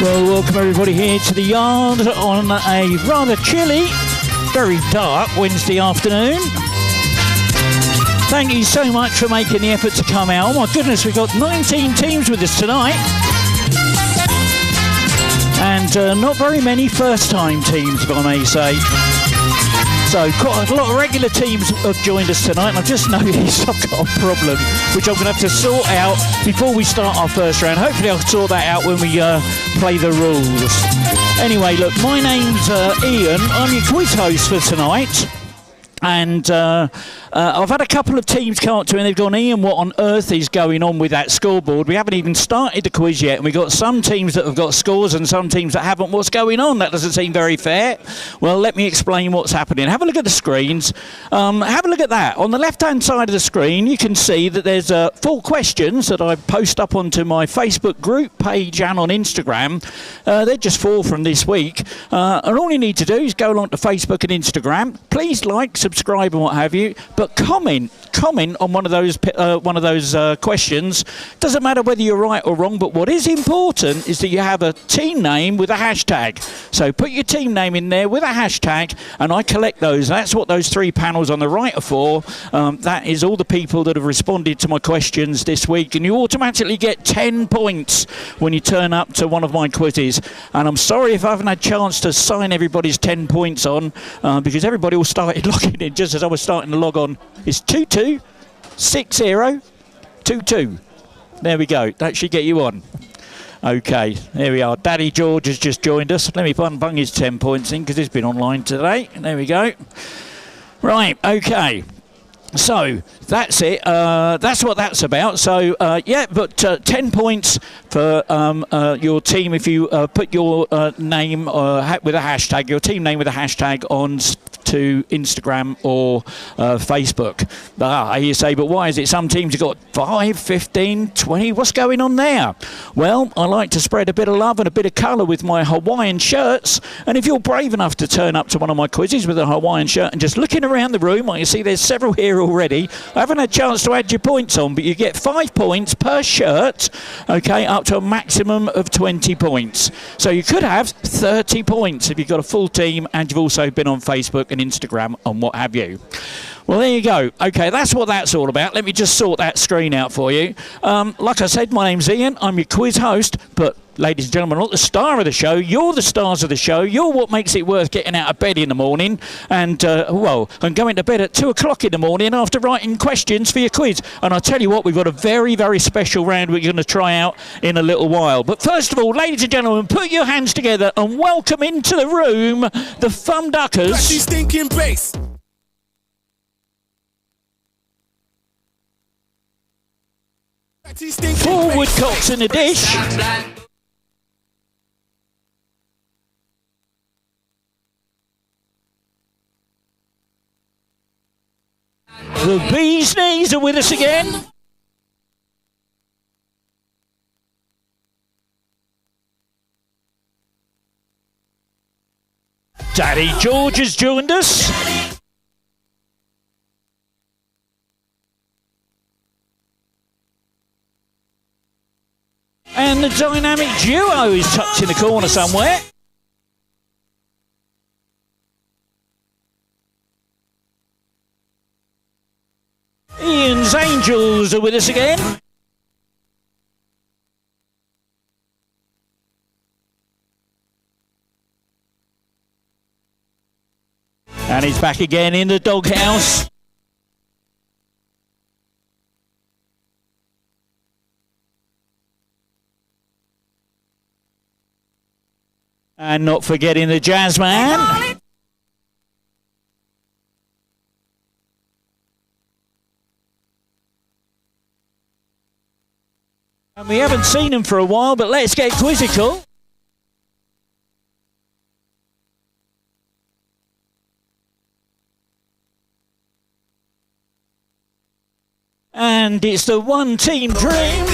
Well, welcome everybody here to the yard on a rather chilly, very dark Wednesday afternoon. Thank you so much for making the effort to come out. Oh my goodness, we've got 19 teams with us tonight. And not very many first-time teams, if I may say. So quite a lot of regular teams have joined us tonight, and I've just noticed I've got a problem, which I'm going to have to sort out before we start our first round. Hopefully I'll sort that out when we play the rules. Anyway, look, my name's Ian. I'm your quiz host for tonight. And I've had a couple of teams come up to me and they've gone, Ian, what on earth is going on with that scoreboard? We haven't even started the quiz yet, and we've got some teams that have got scores and some teams that haven't. What's going on? That doesn't seem very fair. Well, let me explain what's happening. Have a look at the screens. Have a look at that. On the left-hand side of the screen, you can see that there's 4 questions that I post up onto my Facebook group page and on Instagram. They're just 4 from this week. And all you need to do is go along to Facebook and Instagram. Please like, subscribe and what have you, but comment on one of those questions. Doesn't matter whether you're right or wrong, but what is important is that you have a team name with a hashtag. So put your team name in there with a hashtag, and I collect those. That's what those 3 panels on the right are for. That is all the people that have responded to my questions this week, and you automatically get 10 points when you turn up to one of my quizzes. And I'm sorry if I haven't had a chance to sign everybody's 10 points on, because everybody all started logging in just as I was starting to log on. It's 226022. There we go. That should get you on. Okay, there we are. Daddy George has just joined us. Let me bung his 10 points in because he's been online today. There we go. Right, okay. So that's it. That's what that's about. So yeah, but 10 points for your team if you put your name with a hashtag, your team name with a hashtag on to Instagram or Facebook. You say, but why is it some teams have got 5, 15, 20? What's going on there? Well, I like to spread a bit of love and a bit of colour with my Hawaiian shirts. And if you're brave enough to turn up to one of my quizzes with a Hawaiian shirt and just looking around the room, like you see there's several here already. I haven't had a chance to add your points on, but you get 5 points per shirt, okay, up to a maximum of 20 points. So you could have 30 points if you've got a full team and you've also been on Facebook and Instagram and what have you. Well, there you go. Okay, that's what that's all about. Let me just sort that screen out for you. Like I said, my name's Ian. I'm your quiz host, but ladies and gentlemen, not the star of the show. You're the stars of the show. You're what makes it worth getting out of bed in the morning and going to bed at 2 o'clock in the morning after writing questions for your quiz. And I'll tell you what, we've got a very, very special round we're going to try out in a little while. But first of all, ladies and gentlemen, put your hands together and welcome into the room the Thumb Duckers. Stinking bass. Forward cocks in the dish. The Bee's Knees are with us again. Daddy George has joined us. And the dynamic duo is tucked in the corner somewhere. Ian's Angels are with us again. And he's back again in the doghouse. And not forgetting the jazz man. And we haven't seen him for a while, but let's get quizzical. And it's the one team dream.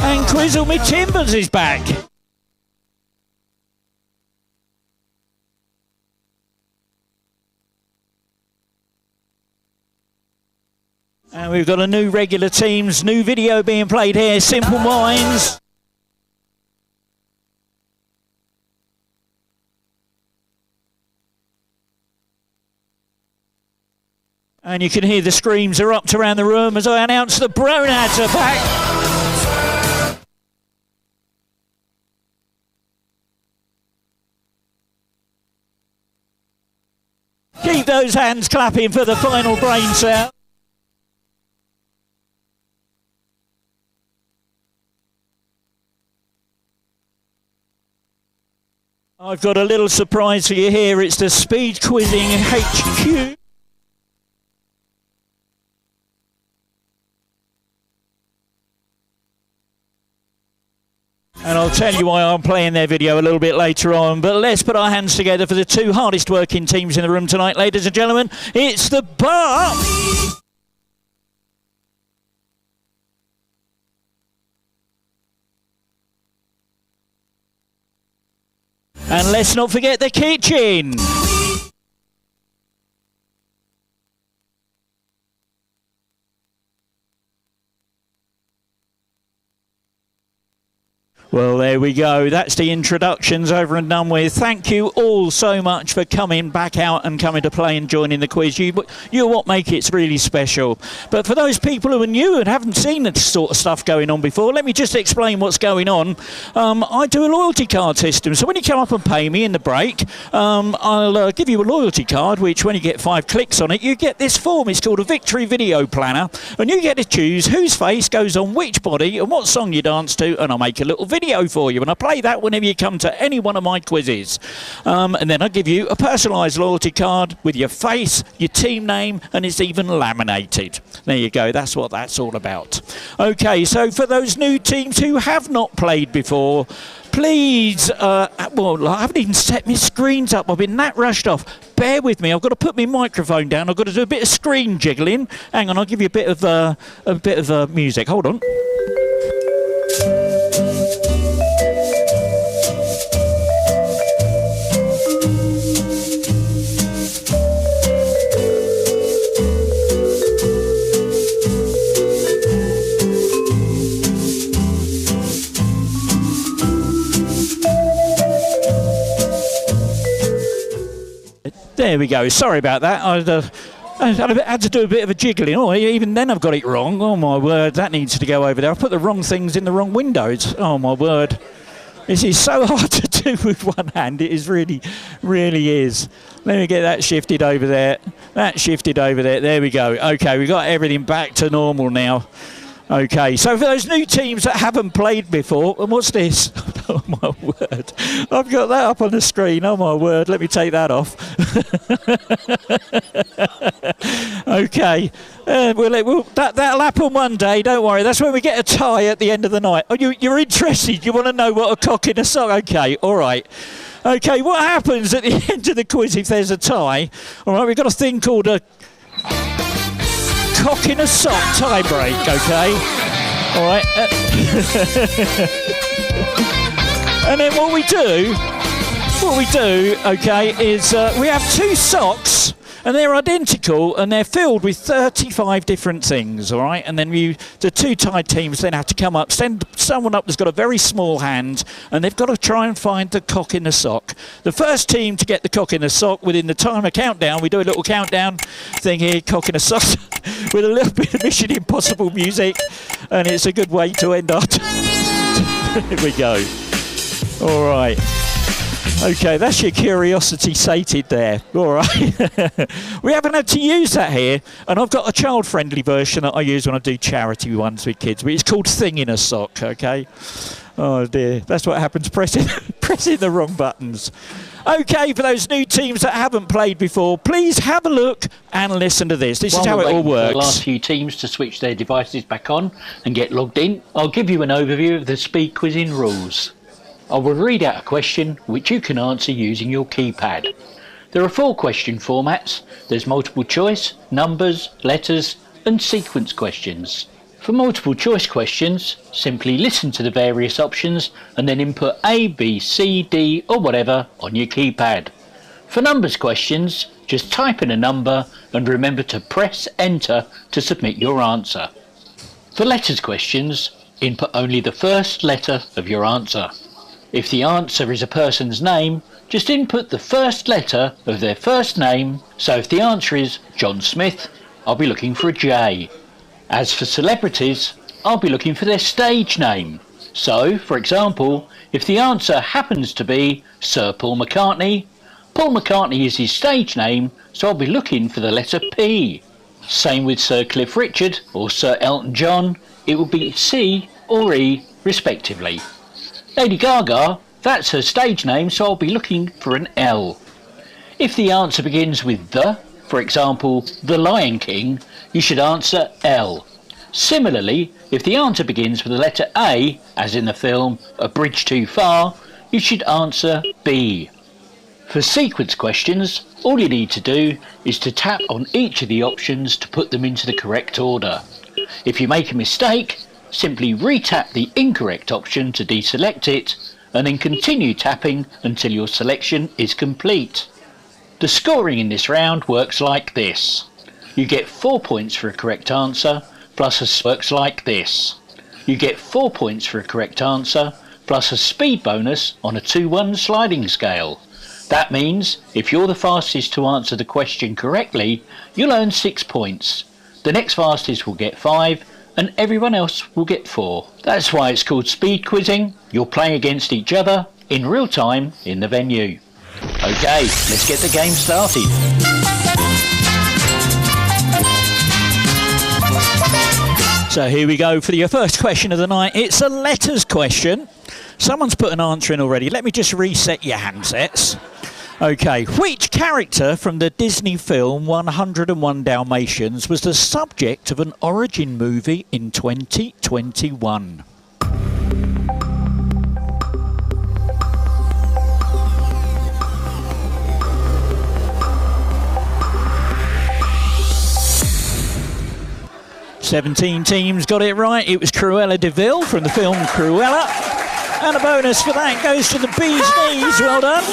And Quizzle Me Timbers is back. And we've got a new regular teams, new video being played here, Simple Minds. And you can hear the screams erupt around the room as I announce the Bronads are back. Keep those hands clapping for the final brain cell. I've got a little surprise for you here. It's the Speed Quizzing HQ. And I'll tell you why I'm playing their video a little bit later on. But let's put our hands together for the two hardest working teams in the room tonight, ladies and gentlemen. It's the Bar. And let's not forget the Kitchen. Well, there we go. That's the introductions over and done with. Thank you all so much for coming back out and coming to play and joining the quiz. You're what make it really special. But for those people who are new and haven't seen this sort of stuff going on before, let me just explain what's going on. I do a loyalty card system. So when you come up and pay me in the break, I'll give you a loyalty card, which when you get 5 clicks on it, you get this form. It's called a Victory Video Planner. And you get to choose whose face goes on which body and what song you dance to. And I'll make a little video for you, and I play that whenever you come to any one of my quizzes. And then I give you a personalised loyalty card with your face, your team name, and it's even laminated. There you go. That's what that's all about. Okay, so for those new teams who have not played before, please, well, I haven't even set my screens up. I've been that rushed off. Bear with me. I've got to put my microphone down. I've got to do a bit of screen jiggling. Hang on, I'll give you a bit of music. Hold on. There we go. Sorry about that. I had to do a bit of a jiggling. Oh, even then I've got it wrong. Oh, my word. That needs to go over there. I've put the wrong things in the wrong windows. Oh, my word. This is so hard to do with one hand. It is really, really is. Let me get that shifted over there. That shifted over there. There we go. Okay, we've got everything back to normal now. Okay, so for those new teams that haven't played before, and what's this? Oh, my word. I've got that up on the screen. Oh, my word. Let me take that off. Okay. That'll happen one day. Don't worry. That's when we get a tie at the end of the night. Oh, you're interested. You want to know what a cock in a sock? Okay, all right. Okay, what happens at the end of the quiz if there's a tie? All right, we've got a thing called a cock in a sock tie break, okay? All right. And then what we do, okay, is we have 2 socks, and they're identical, and they're filled with 35 different things, all right? And then the 2 tied teams then have to come up, send someone up that's got a very small hand, and they've got to try and find the cock in the sock. The first team to get the cock in the sock within the timer countdown, we do a little countdown thing here, cock in a sock, with a little bit of Mission Impossible music, and it's a good way to end our time. Here we go. All right. Okay, that's your curiosity sated there. All right. We haven't had to use that here, and I've got a child-friendly version that I use when I do charity ones with kids, but it's called Thing in a Sock, okay? Oh, dear. That's what happens pressing the wrong buttons. Okay, for those new teams that haven't played before, please have a look and listen to this. This is how it all works. The last few teams to switch their devices back on and get logged in, I'll give you an overview of the speed quizzing rules. I will read out a question which you can answer using your keypad. There are 4 question formats. There's multiple choice, numbers, letters, and sequence questions. For multiple choice questions, simply listen to the various options and then input A, B, C, D or whatever on your keypad. For numbers questions, Just type in a number and remember to press enter to submit your answer. For letters questions, input only the first letter of your answer. If the answer is a person's name, just input the first letter of their first name. So if the answer is John Smith, I'll be looking for a J. As for celebrities, I'll be looking for their stage name. So, for example, if the answer happens to be Sir Paul McCartney, Paul McCartney is his stage name, so I'll be looking for the letter P. Same with Sir Cliff Richard or Sir Elton John, it will be C or E respectively. Lady Gaga, that's her stage name, so I'll be looking for an L. If the answer begins with the, for example, The Lion King, you should answer L. Similarly, if the answer begins with the letter A, as in the film A Bridge Too Far, you should answer B. For sequence questions, all you need to do is to tap on each of the options to put them into the correct order. If you make a mistake, simply re-tap the incorrect option to deselect it, and then continue tapping until your selection is complete. The scoring in this round works like this. You get 4 points for a correct answer, plus works like this. You get 4 points for a correct answer, plus a speed bonus on a 2-1 sliding scale. That means, if you're the fastest to answer the question correctly, you'll earn 6 points. The next fastest will get 5, and everyone else will get 4. That's why it's called speed quizzing. You're playing against each other in real time in the venue. Okay, let's get the game started. So here we go for your first question of the night. It's a letters question. Someone's put an answer in already. Let me just reset your handsets. Okay, which character from the Disney film 101 Dalmatians was the subject of an origin movie in 2021? "17 teams got it right. It was Cruella de Vil from the film Cruella. And a bonus for that goes to the bee's knees. Well done.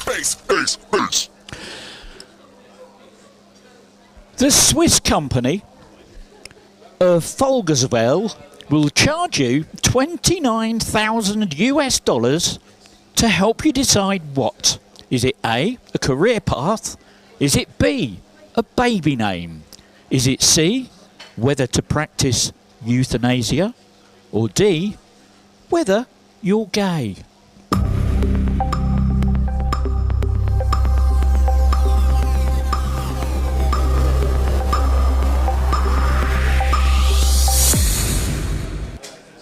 Bass. The Swiss company of Volkswagen will charge you $29,000 to help you decide what. Is it A, a career path? Is it B, a baby name? Is it C, whether to practice euthanasia? Or D, whether you're gay?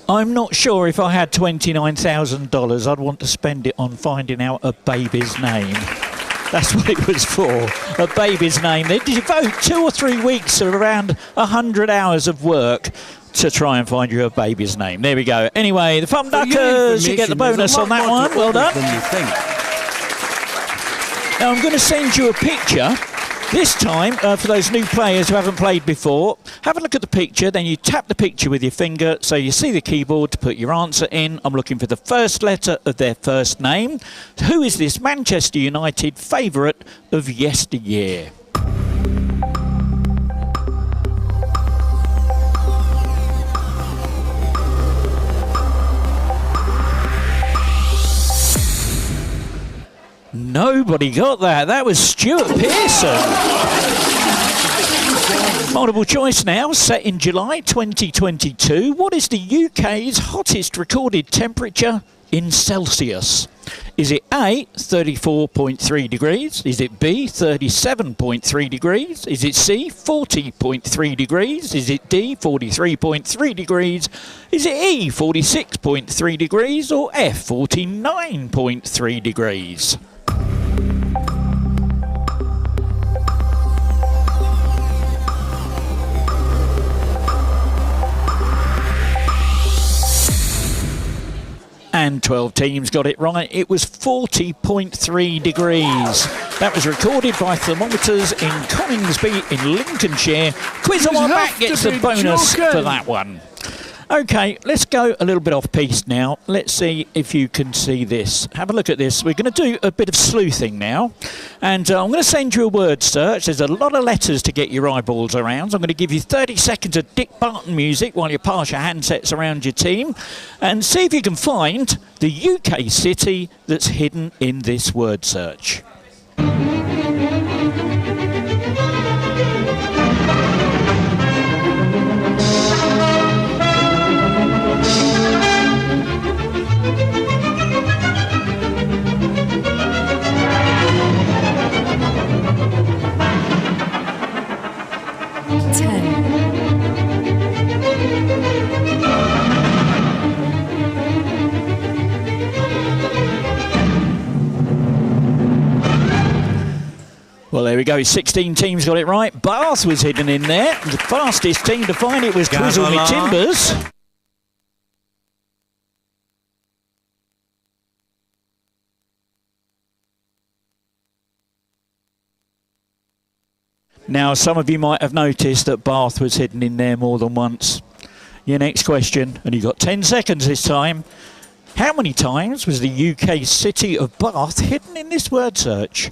I'm not sure if I had $29,000, I'd want to spend it on finding out a baby's name. That's what it was for, a baby's name. They devote 2 or 3 weeks of around 100 hours of work to try and find you a baby's name. There we go. Anyway, the Fun Duckers, you get the bonus on that one. Well done. Now I'm going to send you a picture. This time, for those new players who haven't played before, have a look at the picture, then you tap the picture with your finger so you see the keyboard to put your answer in. I'm looking for the first letter of their first name. Who is this Manchester United favourite of yesteryear? Nobody got that. That was Stuart Pearson. Multiple choice now, set in July 2022. What is the UK's hottest recorded temperature in Celsius? Is it A, 34.3 degrees? Is it B, 37.3 degrees? Is it C, 40.3 degrees? Is it D, 43.3 degrees? Is it E, 46.3 degrees? Or F, 49.3 degrees? And 12 teams got it right. It was 40.3 degrees. That was recorded by thermometers in Coningsby in Lincolnshire. Quiz on my back gets the bonus for that one. Okay, let's go a little bit off piste now. Let's see if you can see this. Have a look at this. We're going to do a bit of sleuthing now. And I'm going to send you a word search. There's a lot of letters to get your eyeballs around. So I'm going to give you 30 seconds of Dick Barton music while you pass your handsets around your team. And see if you can find the UK city that's hidden in this word search. Well, there we go. 16 teams got it right. Bath was hidden in there. The fastest team to find it was Twizzle Me Timbers. Now, some of you might have noticed that Bath was hidden in there more than once. Your next question, and you've got 10 seconds this time. How many times was the UK city of Bath hidden in this word search?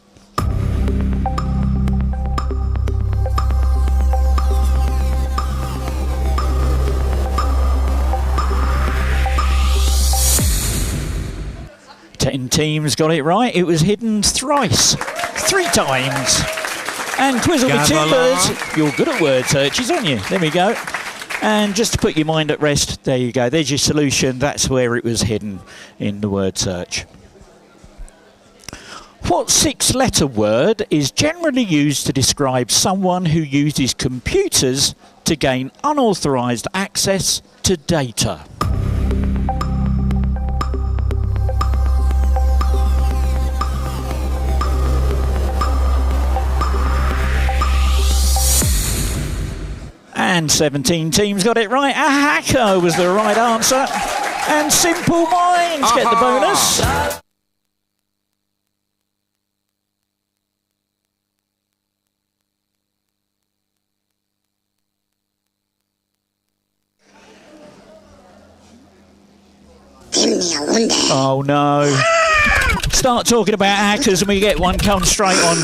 Ten teams got it right. It was hidden thrice. 3 times. And Twizzle Me Timbers, you're good at word searches, aren't you? There we go. And just to put your mind at rest, there you go. There's your solution. That's where it was hidden in the word search. What 6-letter word is generally used to describe someone who uses computers to gain unauthorized access to data? And 17 teams got it right. A hacker was the right answer. And Simple Minds get the bonus. Oh no. Start talking about hackers and we get one come straight on.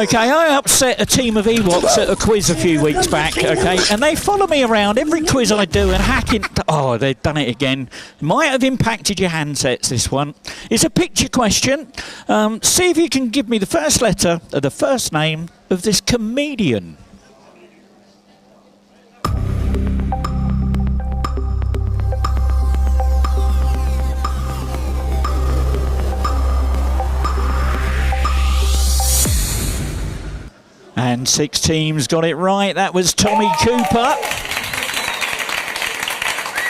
Okay, I upset a team of Ewoks at a quiz a few weeks back, okay, and they follow me around every quiz I do and hacking. Oh, they've done it again. Might have impacted your handsets, this one. It's a picture question. See if you can give me the first letter of the first name of this comedian. And 6 teams got it right. That was Tommy Cooper.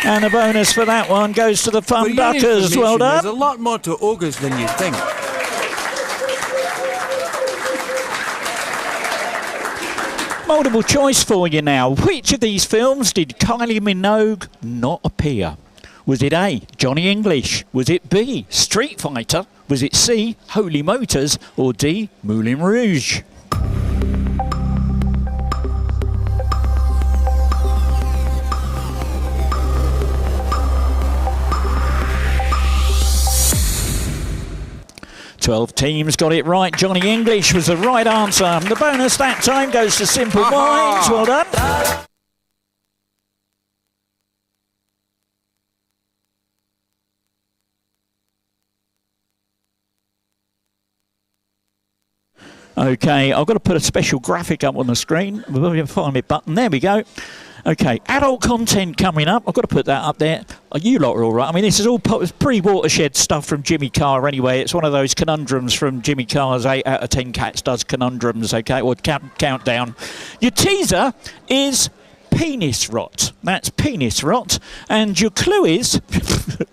And a bonus for that one goes to the Fun Duckers. Well done. There's a lot more to August than you think. Multiple choice for you now. Which of these films did Kylie Minogue not appear? Was it A, Johnny English? Was it B, Street Fighter? Was it C, Holy Motors? Or D, Moulin Rouge? Twelve teams got it right. Johnny English was the right answer. The bonus that time goes to Simple Minds. Well done. Okay, I've got to put a special graphic up on the screen. We'll find my button. There we go. Okay, adult content coming up. I've got to put that up there. You lot are all right. I mean, this is all pre-watershed stuff from Jimmy Carr anyway. It's one of those conundrums from Jimmy Carr's 8 out of 10 Cats Does Conundrums, okay, or countdown. Your teaser is penis rot. That's penis rot. And your clue is,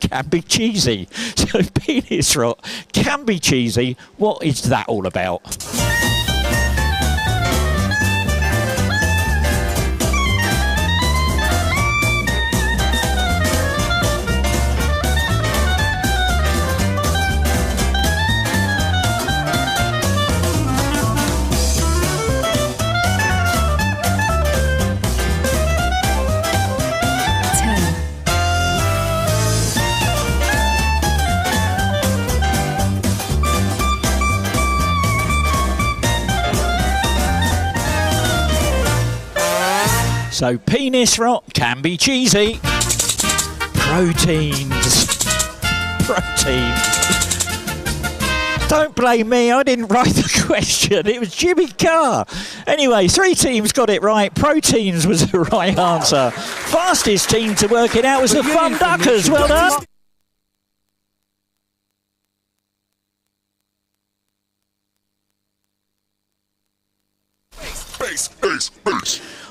can be cheesy. So penis rot can be cheesy. What is that all about? So penis rot can be cheesy. Proteins. Don't blame me, I didn't write the question. It was Jimmy Carr. Anyway, 3 teams got it right. Proteins was the right answer. Fastest team to work it out was the Fun Duckers. Well done. Base.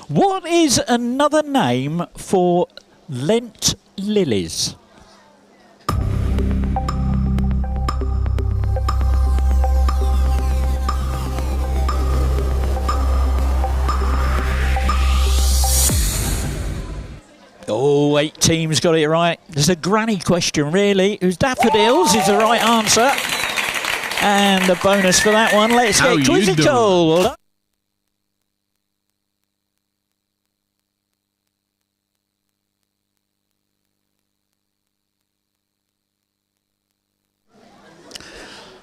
What is another name for Lent lilies? Oh, 8 teams got it right. It's a granny question, really. It was daffodils is the right answer. And the bonus for that one. Let's get quizzical. Well done.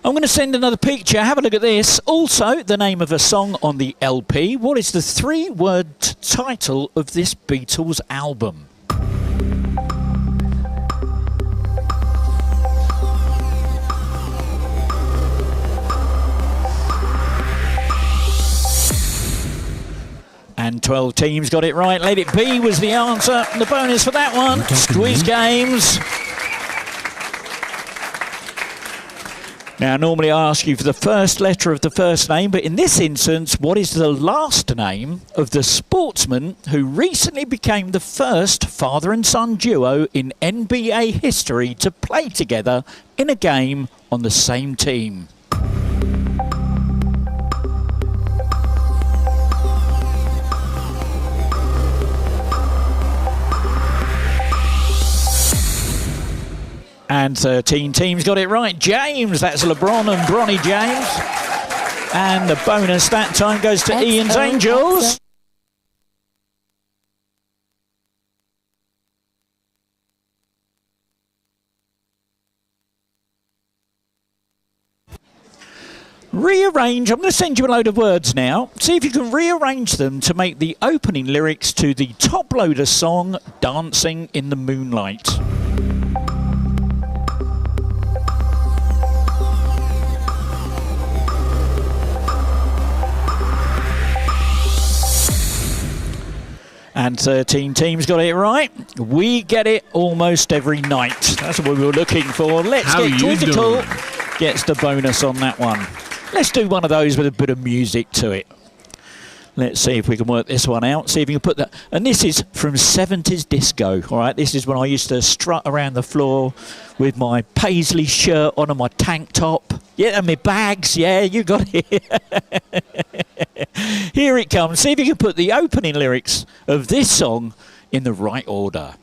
I'm going to send another picture. Have a look at this. Also, the name of a song on the LP. What is the 3-word title of this Beatles album? And 12 teams got it right. Let It Be was the answer. The bonus for that one. Squeeze games. Now, normally I ask you for the first letter of the first name, but in this instance, what is the last name of the sportsman who recently became the first father and son duo in NBA history to play together in a game on the same team? And 13 teams got it right. James, that's LeBron and Bronny James. And the bonus that time goes to Ian's Angels. Rearrange. I'm going to send you a load of words now. See if you can rearrange them to make the opening lyrics to the Top Loader song, Dancing in the Moonlight. And 13 teams got it right. We get it almost every night. That's what we were looking for. Let's get quizzical. Gets the bonus on that one. Let's do one of those with a bit of music to it. Let's see if we can work this one out. See if you can put that. And this is from 70s disco. All right. This is when I used to strut around the floor with my paisley shirt on and my tank top. Yeah, and my bags. Yeah, you got it. Here it comes. See if you can put the opening lyrics of this song in the right order.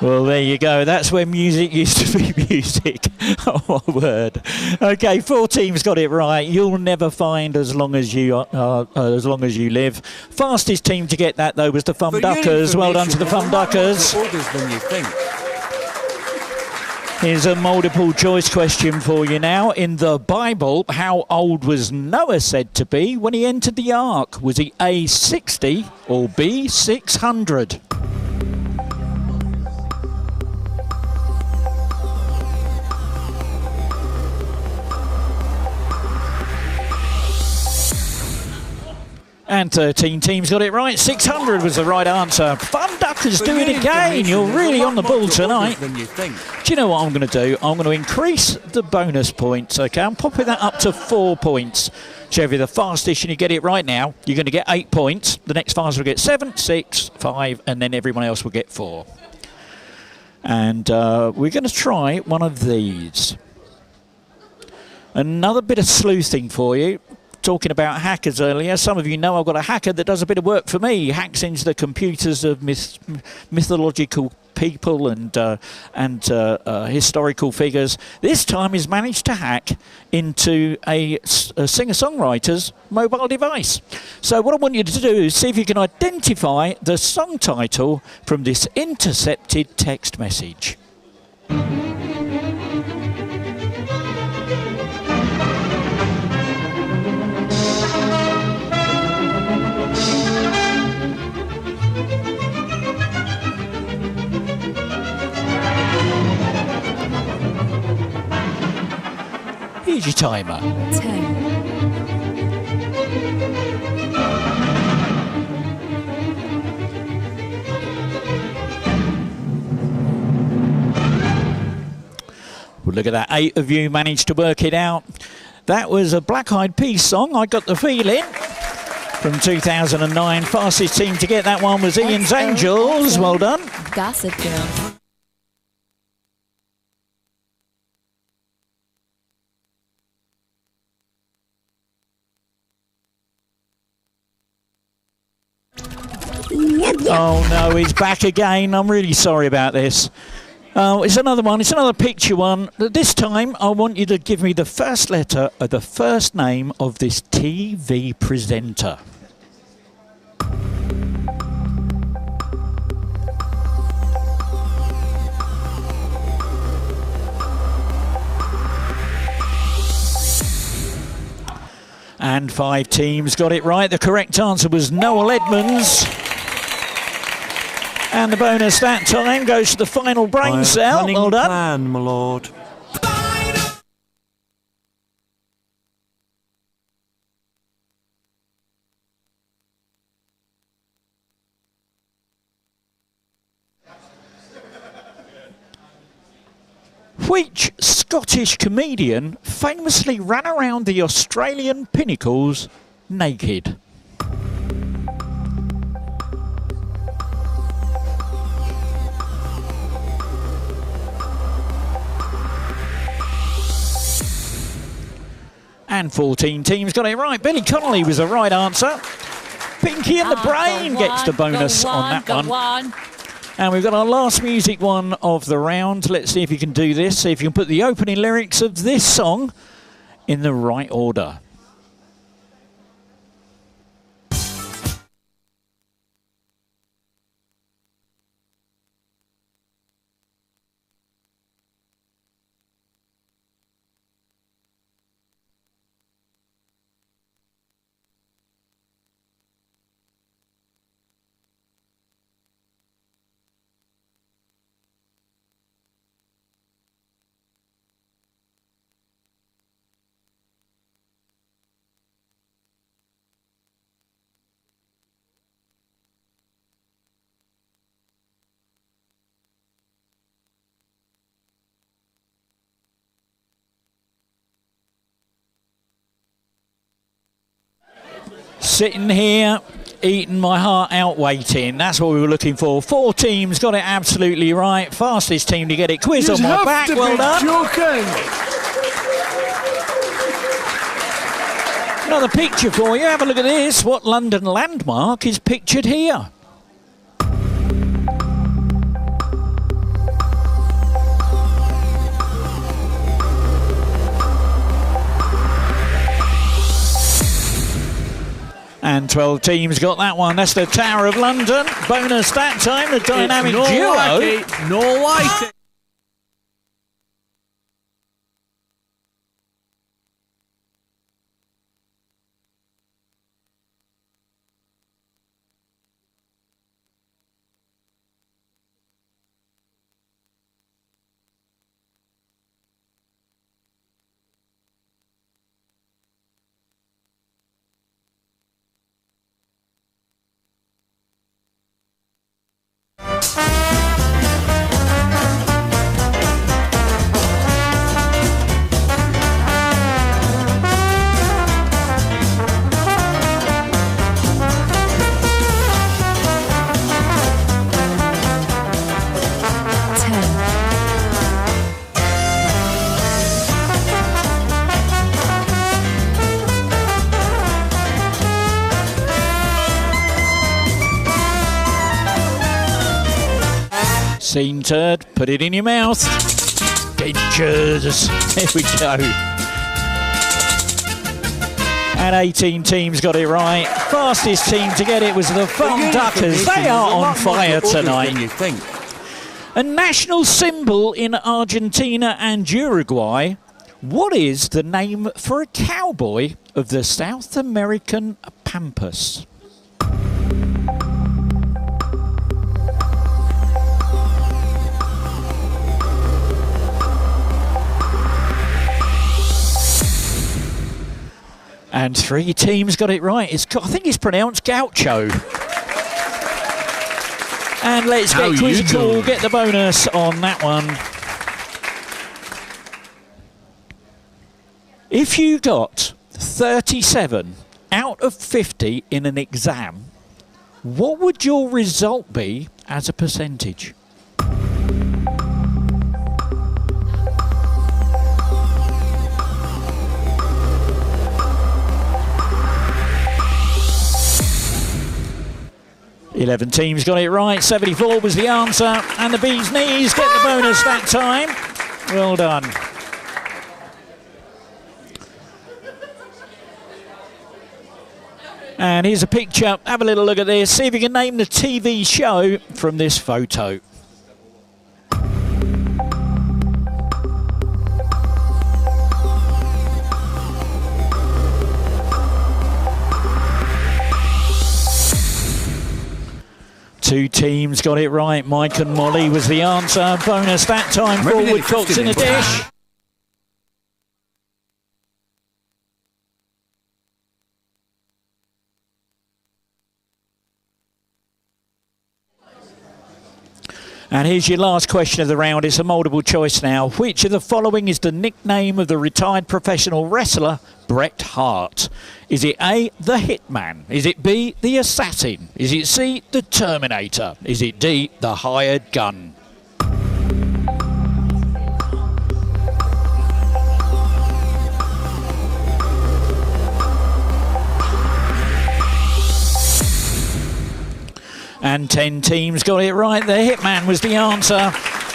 Well, there you go. That's when music used to be music. Oh, my word. Okay, 4 teams got it right. You'll never find as long as you live. Fastest team to get that, though, was the Fum Duckers. Well done to the Fum Duckers. Than you think. Here's a multiple choice question for you now. In the Bible, how old was Noah said to be when he entered the ark? Was he A, 60 or B, 600? And 13 teams got it right. 600 was the right answer. Fum Duckers do it again. You're really on the ball tonight. Do you know what I'm going to do? I'm going to increase the bonus points, okay? I'm popping that up to 4 points. So if you're the fastest and you get it right now, you're going to get 8 points. The next fastest will get 7, 6, 5, and then everyone else will get 4. And we're going to try one of these. Another bit of sleuthing for you. Talking about hackers earlier, some of you know I've got a hacker that does a bit of work for me. Hacks into the computers of mythological people and historical figures. This time he's managed to hack into a singer-songwriter's mobile device. So what I want you to do is see if you can identify the song title from this intercepted text message. Here's your timer. 10. Well, look at that. 8 of you managed to work it out. That was a Black Eyed Peas song, I Got the Feeling, from 2009. Fastest team to get that one was Ian's Angels. Well done. Gossip Girl. Oh no, he's back again. I'm really sorry about this. It's another one. It's another picture one. This time, I want you to give me the first letter of the first name of this TV presenter. And 5 teams got it right. The correct answer was Noel Edmonds. And the bonus that time goes to the final brain cell. Well done. Plan, my lord. Which Scottish comedian famously ran around the Australian pinnacles naked? And 14 teams got it right. Billy Connolly was the right answer. Pinky and the Brain gets the bonus on that one. And we've got our last music one of the round. Let's see if you can do this. See if you can put the opening lyrics of this song in the right order. Sitting here, eating my heart out waiting. That's what we were looking for. 4 teams got it absolutely right. Fastest team to get it. Quiz on my back. Well done. Another picture for you. Have a look at this. What London landmark is pictured here? And 12 teams got that one. That's the Tower of London. Bonus that time, the dynamic It's duo. Whitey, no Whitey. Scene turd, put it in your mouth. Dentures. There we go. And 18 teams got it right. Fastest team to get it was the Fun Duckers. They are on fire tonight. A national symbol in Argentina and Uruguay. What is the name for a cowboy of the South American Pampas? And 3 teams got it right. I think it's pronounced Gaucho. And let's get quizzical, get the bonus on that one. If you got 37 out of 50 in an exam, what would your result be as a percentage? Eleven teams got it right. 74 was the answer. And the bee's knees get the bonus that time. Well done. And here's a picture. Have a little look at this. See if you can name the TV show from this photo. Two teams got it right. Mike and Molly was the answer. Bonus that time. Forward cooks in a dish. And here's your last question of the round. It's a multiple choice now. Which of the following is the nickname of the retired professional wrestler Bret Hart? Is it A, the Hitman? Is it B, the Assassin? Is it C, the Terminator? Is it D, the Hired Gun? And 10 teams got it right. The Hitman was the answer.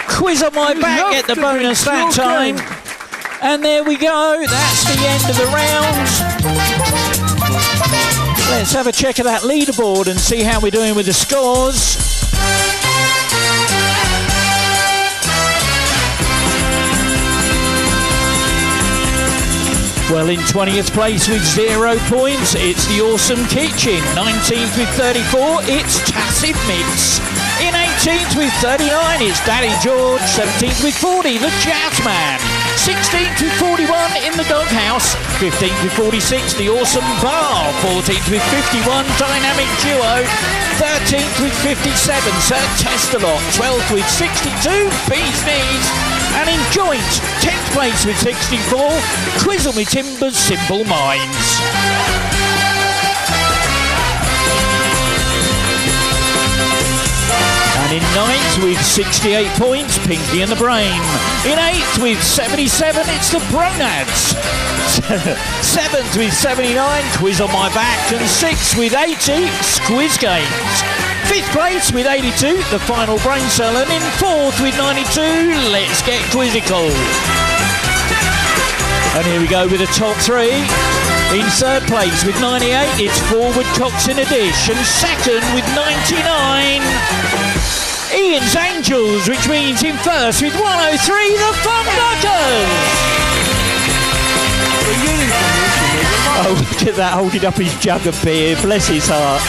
Quiz on my back, get the bonus that time. And there we go. That's the end of the round. Let's have a check of that leaderboard and see how we're doing with the scores. Well, in 20th place with 0 points, it's the Awesome Kitchen. 19th with 34, it's Tacit Mix. In 18th with 39, it's Daddy George. 17th with 40, the Jazzman. 16th with 41 in the Doghouse. 15th with 46, the Awesome Bar. 14th with 51, Dynamic Duo. 13th with 57, Sir Testalot. 12th with 62, Bee's Knees. And in joint, 10th place with 64, Quizzle Me Timbers, Simple Minds. And in 9th with 68 points, Pinky and the Brain. In 8th with 77, it's the Bronads. 7th with 79, Quiz on My Back. And 6th with 80, Squiz Games. 5th place with 82, the Final Brain Cell. And in 4th with 92, Let's Get Quizzical. And here we go with the top 3. In third place with 98, it's Forward Cox in a Dish. And second with 99, Ian's Angels, which means in first with 103, the Thumduckers. Oh, look at that, holding up his jug of beer. Bless his heart.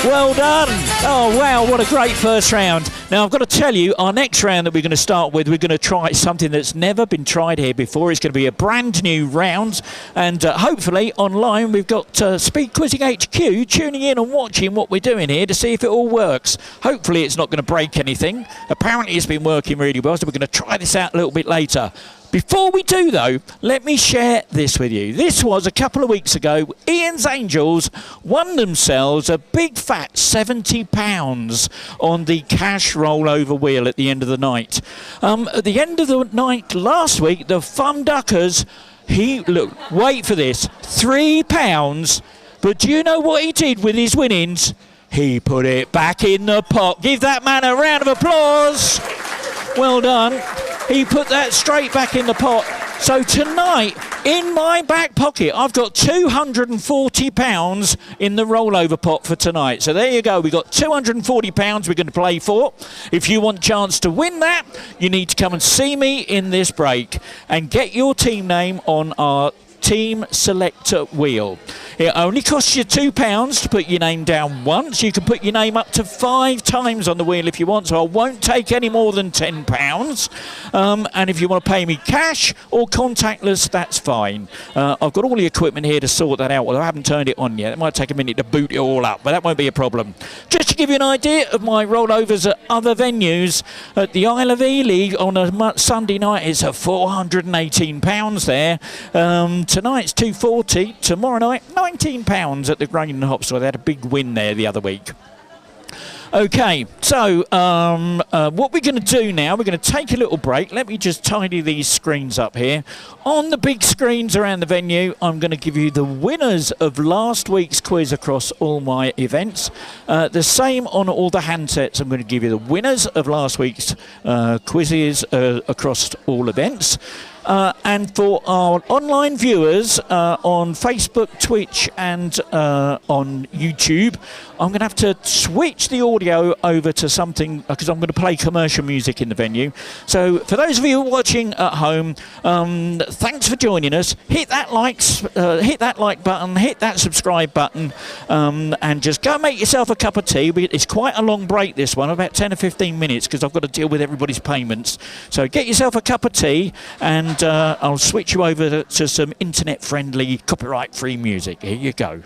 Well done. Oh, wow, what a great first round. Now, I've got to tell you, our next round that we're going to start with, we're going to try something that's never been tried here before. It's going to be a brand new round. And hopefully, online, we've got Speed Quizzing HQ tuning in and watching what we're doing here to see if it all works. Hopefully, it's not going to break anything. Apparently, it's been working really well, so we're going to try this out a little bit later. Before we do, though, let me share this with you. This was a couple of weeks ago. Ian's Angels won themselves a big fat £70 on the cash rollover wheel at the end of the night. At the end of the night last week, the Thumduckers, look, wait for this, £3. But do you know what he did with his winnings? He put it back in the pot. Give that man a round of applause. Well done. He put that straight back in the pot. So tonight, in my back pocket, I've got £240 in the rollover pot for tonight. So there you go. We've got £240 we're going to play for. If you want a chance to win that, you need to come and see me in this break and get your team name on our team selector wheel. It only costs you £2 to put your name down once. You can put your name up to 5 times on the wheel if you want, so I won't take any more than £10. And if you want to pay me cash or contactless, that's fine. I've got all the equipment here to sort that out. Well, I haven't turned it on yet. It might take a minute to boot it all up, but that won't be a problem. Just to give you an idea of my rollovers at other venues, at the Isle of Ely on a Sunday night, it's at £418 there. Tonight's £240. Tomorrow night, £19 at the Grain and Hop Store. They had a big win there the other week. Okay, so what we're going to do now, we're going to take a little break. Let me just tidy these screens up here. On the big screens around the venue, I'm going to give you the winners of last week's quiz across all my events. The same on all the handsets. I'm going to give you the winners of last week's quizzes across all events. And for our online viewers on Facebook, Twitch and on YouTube, I'm going to have to switch the audio over to something because I'm going to play commercial music in the venue. So for those of you watching at home, thanks for joining us. Hit that like button, hit that subscribe button, and just go make yourself a cup of tea. It's quite a long break, this one, about 10 or 15 minutes because I've got to deal with everybody's payments. So get yourself a cup of tea and I'll switch you over to some internet-friendly, copyright-free music. Here you go.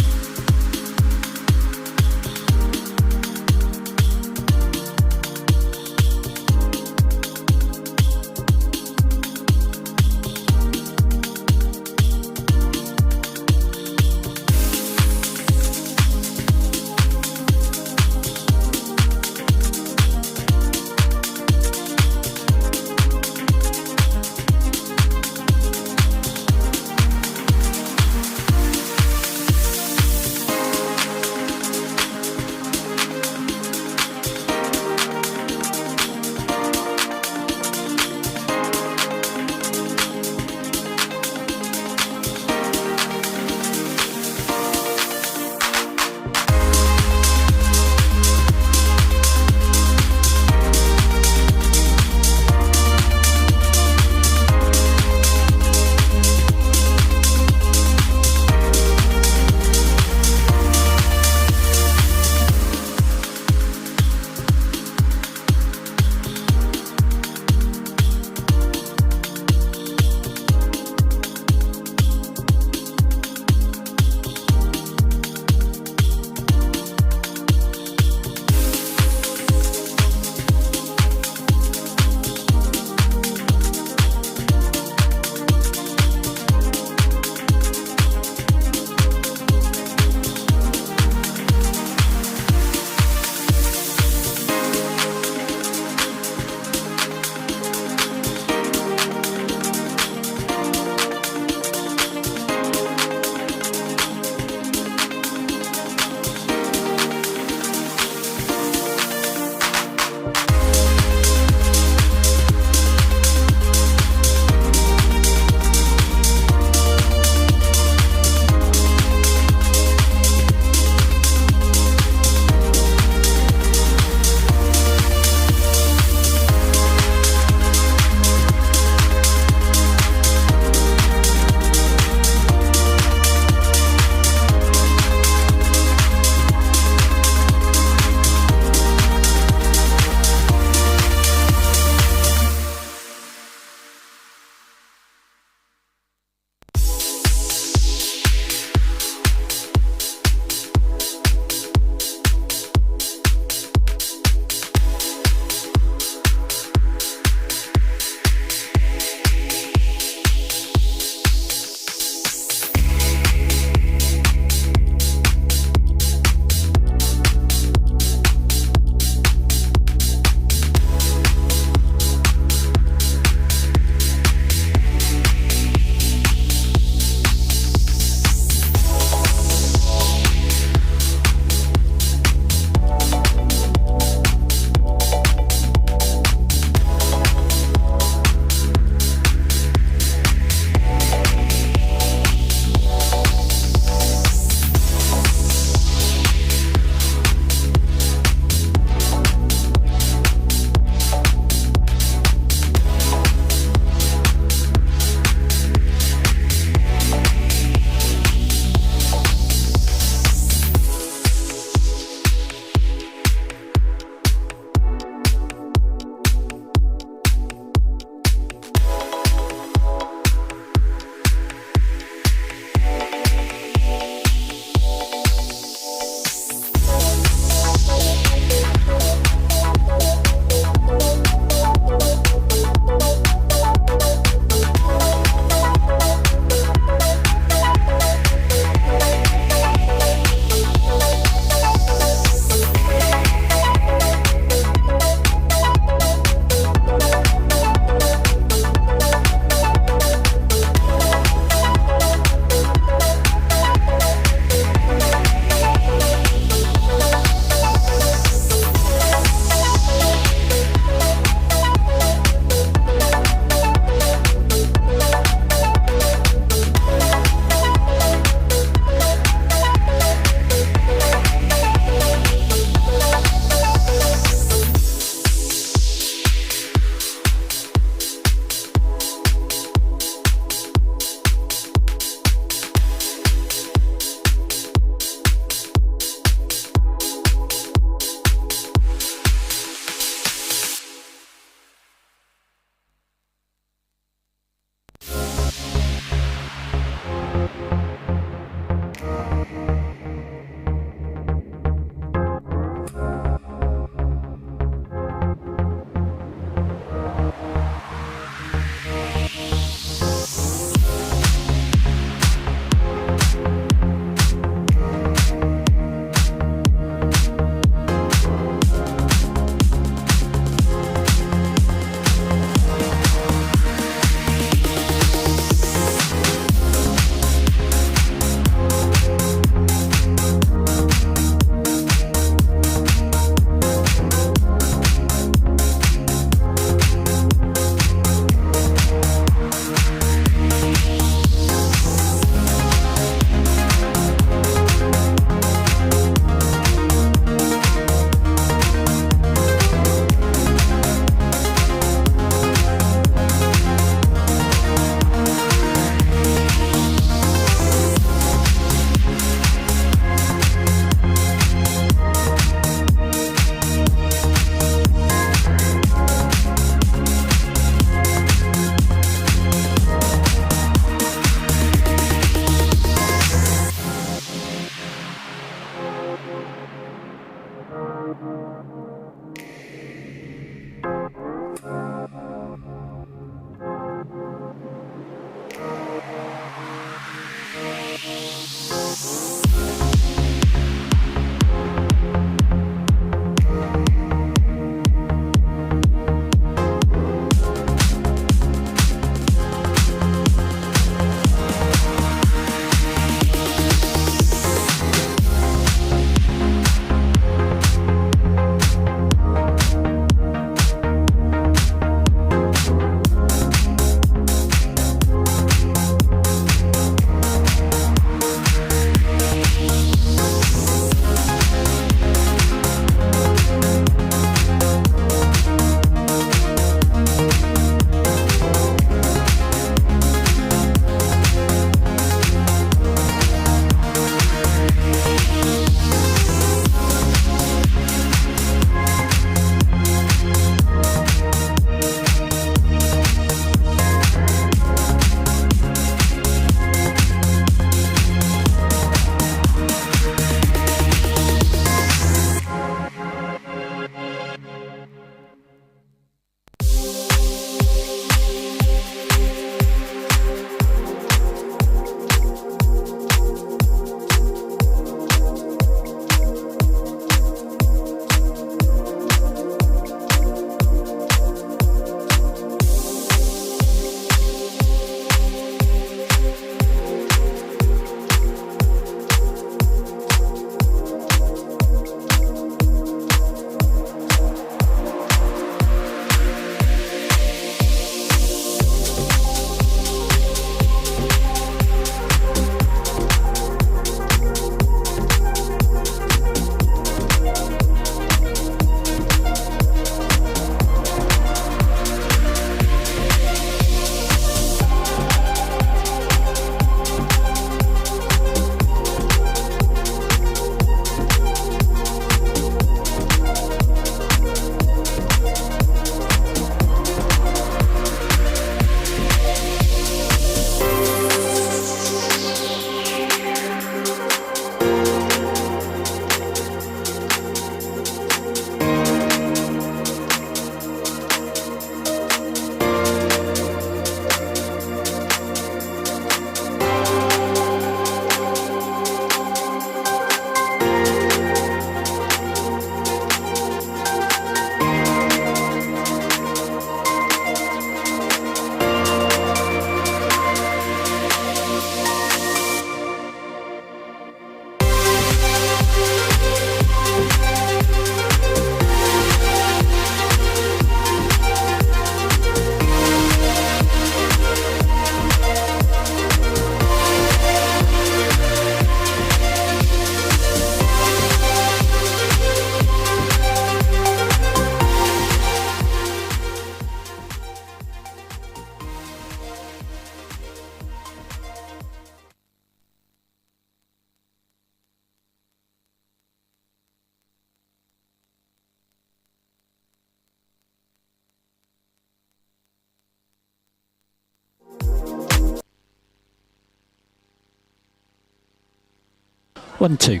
1, 2.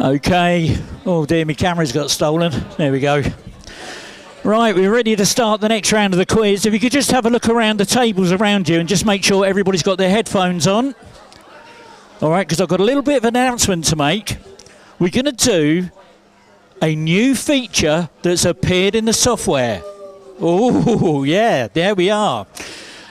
Okay. Oh dear, my camera's got stolen. There we go. Right, we're ready to start the next round of the quiz. If you could just have a look around the tables around you and just make sure everybody's got their headphones on. All right, because I've got a little bit of an announcement to make. We're going to do a new feature that's appeared in the software. Oh, yeah, there we are.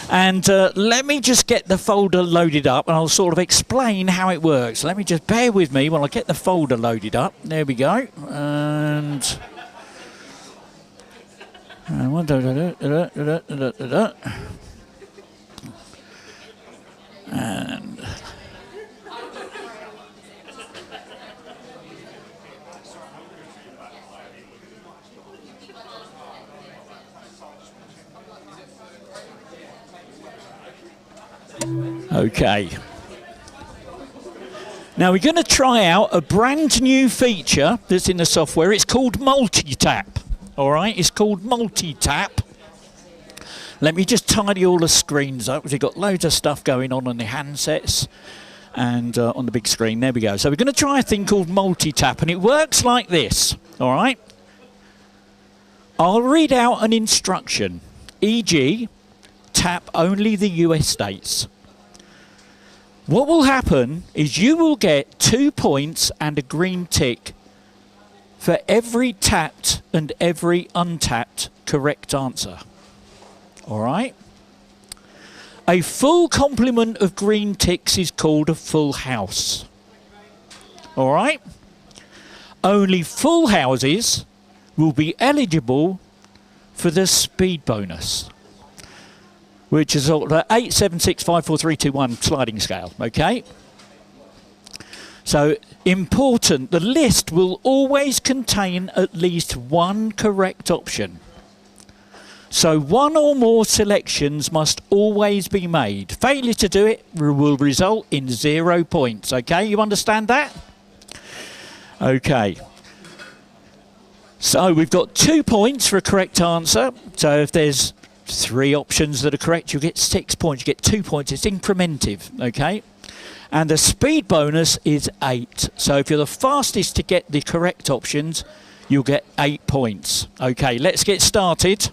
And let me just get the folder loaded up and I'll sort of explain how it works. Let me just bear with me while I get the folder loaded up. There we go. And okay. Now we're going to try out a brand new feature that's in the software. It's called multi-tap. All right, it's called multi-tap. Let me just tidy all the screens up because we've got loads of stuff going on the handsets and on the big screen. There we go. So we're going to try a thing called multi-tap, and it works like this. All right. I'll read out an instruction, e.g., tap only the US states. What will happen is you will get 2 points and a green tick for every tapped and every untapped correct answer. All right? A full complement of green ticks is called a full house. All right? Only full houses will be eligible for the speed bonus, which is sort of 8, 7, 6, 5, 4, 3, 2, 1 sliding scale, okay? So, important, the list will always contain at least one correct option. So, one or more selections must always be made. Failure to do it will result in 0 points, okay? You understand that? Okay. So, we've got 2 points for a correct answer. So, if there's 3 options that are correct, you get 6 points. You get 2 points. It's incrementive, okay? And the speed bonus is 8. So if you're the fastest to get the correct options, you'll get 8 points. Okay, let's get started.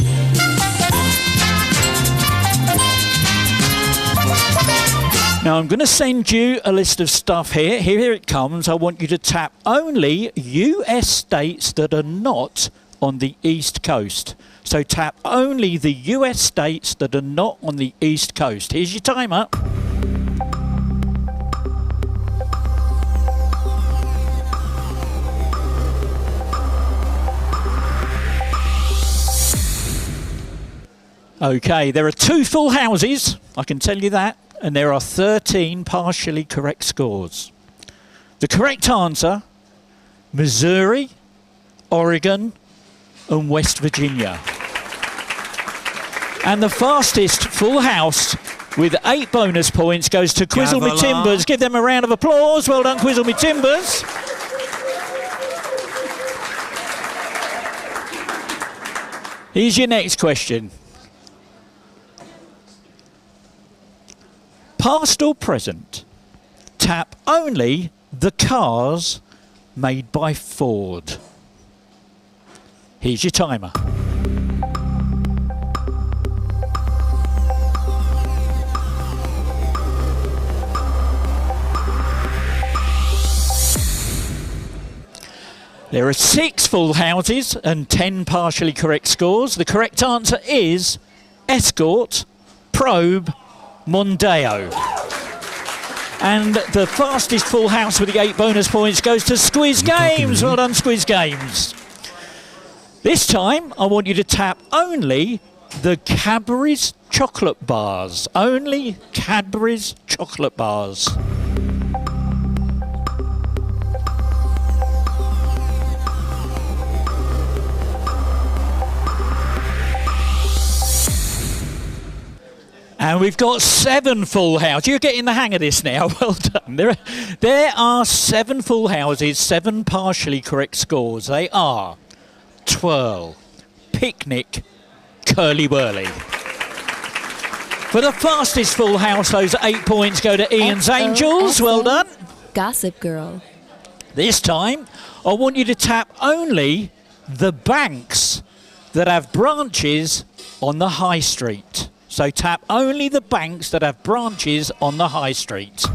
Now I'm going to send you a list of stuff here. Here it comes. I want you to tap only US states that are not on the East Coast. So tap only the US states that are not on the East Coast. Here's your timer. Okay, there are 2 full houses, I can tell you that, and there are 13 partially correct scores. The correct answer, Missouri, Oregon, and West Virginia. And the fastest full house with 8 bonus points goes to Quizzle Me Timbers. Give them a round of applause. Well done, Quizzle Me Timbers. Here's your next question. Past or present, tap only the cars made by Ford. Here's your timer. There are 6 full houses and 10 partially correct scores. The correct answer is Escort, Probe, Mondeo. And the fastest full house with the 8 bonus points goes to Squiz Games. Well done, Squiz Games. This time, I want you to tap only the Cadbury's chocolate bars. Only Cadbury's chocolate bars. And we've got 7 full houses. You're getting the hang of this now. Well done. There are 7 full houses, 7 partially correct scores. They are Twirl, Picnic, Curly Whirly. For the fastest full house, those 8 points go to Ian's Angels. Well done. Gossip Girl. This time, I want you to tap only the banks that have branches on the high street. So tap only the banks that have branches on the high street.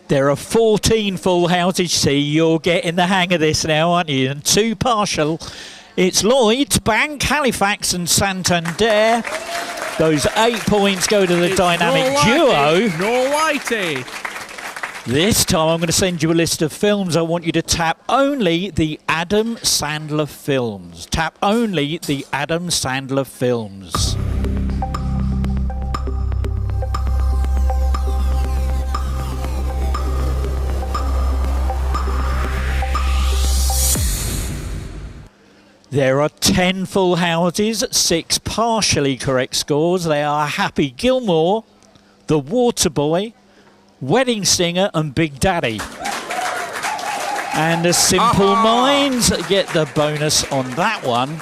There are 14 full houses. See, you're getting the hang of this now, aren't you? And 2 partial. It's Lloyd's, Bank, Halifax and Santander. Those 8 points go to the dynamic duo. No whitey. This time I'm going to send you a list of films. I want you to tap only the Adam Sandler films. Tap only the Adam Sandler films. There are 10 full houses, 6 partially correct scores. They are Happy Gilmore, The Waterboy, Wedding Singer and Big Daddy. And the Simple Minds get the bonus on that one.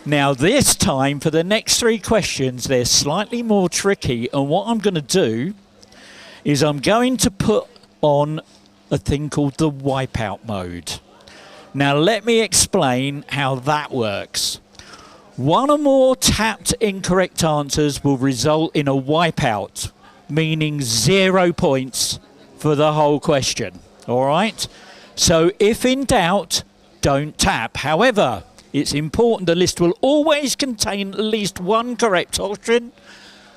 Now this time for the next 3 questions, they're slightly more tricky. And what I'm going to do is I'm going to put on a thing called the wipeout mode. Now let me explain how that works. 1 or more tapped incorrect answers will result in a wipeout, meaning 0 points for the whole question. All right? So if in doubt, don't tap. However, it's important the list will always contain at least 1 correct option.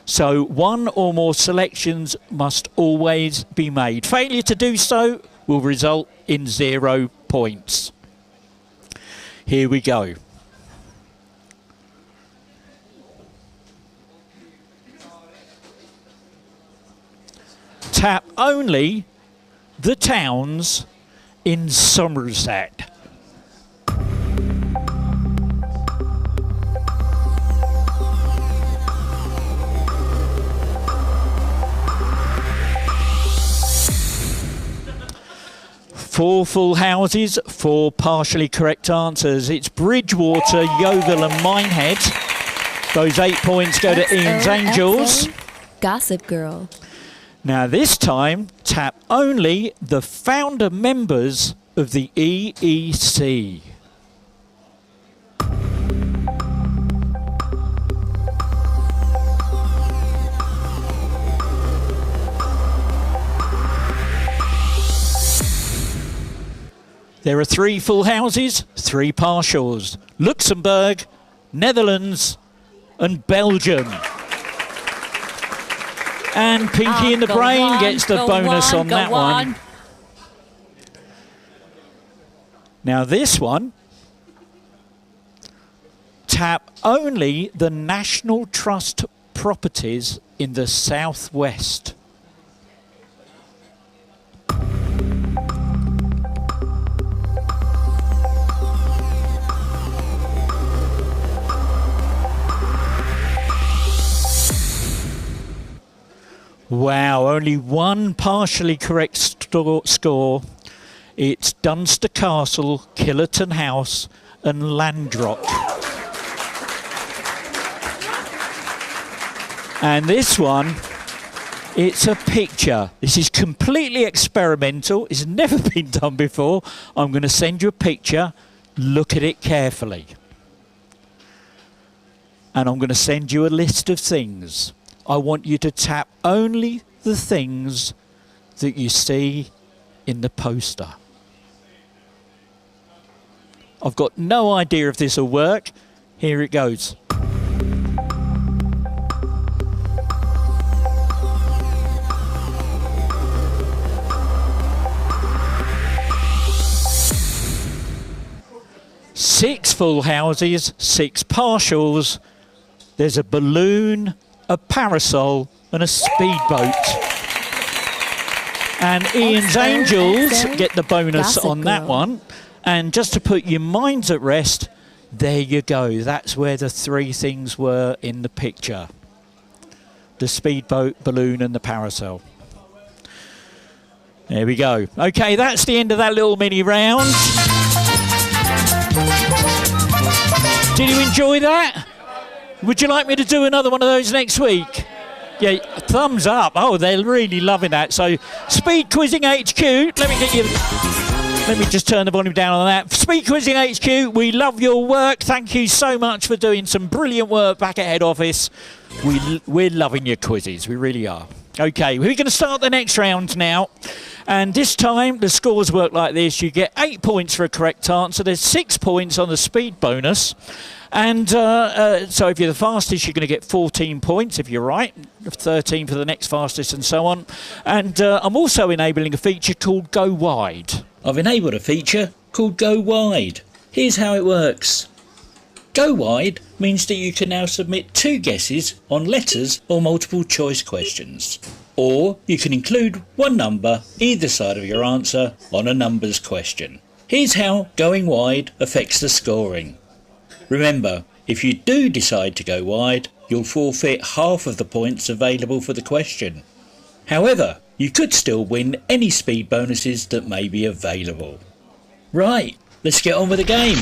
So 1 or more selections must always be made. Failure to do so will result in 0 points. Here we go. Tap only the towns in Somerset. Four full houses, 4 partially correct answers. It's Bridgewater, Yeovil and Minehead. Those 8 points go to Ian's Angels. Gossip Girl. Now this time, tap only the founder members of the EEC. There are 3 full houses, 3 partials. Luxembourg, Netherlands and Belgium. And Pinky in the Brain gets the bonus on that one. Now this one, tap only the National Trust properties in the southwest. Wow, only 1 partially correct score. It's Dunster Castle, Killerton House and Landrock. And this one, it's a picture. This is completely experimental. It's never been done before. I'm going to send you a picture. Look at it carefully. And I'm going to send you a list of things. I want you to tap only the things that you see in the poster. I've got no idea if this will work. Here it goes. Six full houses, 6 partials. There's a balloon, a parasol and a speedboat. And Ian's Angels get the bonus on that one. And just to put your minds at rest, there you go. That's where the 3 things were in the picture. The speedboat, balloon and the parasol. There we go. Okay, that's the end of that little mini round. Did you enjoy that? Would you like me to do another one of those next week? Yeah, thumbs up. Oh, they're really loving that. So, Speed Quizzing HQ. Let me just turn the volume down on that. Speed Quizzing HQ, we love your work. Thank you so much for doing some brilliant work back at head office. We're loving your quizzes. We really are. Okay, we're going to start the next round now. And this time, the scores work like this. You get 8 points for a correct answer. There's 6 points on the speed bonus. And so if you're the fastest, you're going to get 14 points if you're right, 13 for the next fastest and so on. And I'm also enabling a feature called Go Wide. I've enabled a feature called Go Wide. Here's how it works. Go Wide means that you can now submit 2 guesses on letters or multiple choice questions. Or you can include 1 number either side of your answer on a numbers question. Here's how going wide affects the scoring. Remember, if you do decide to go wide, you'll forfeit half of the points available for the question. However, you could still win any speed bonuses that may be available. Right, let's get on with the game.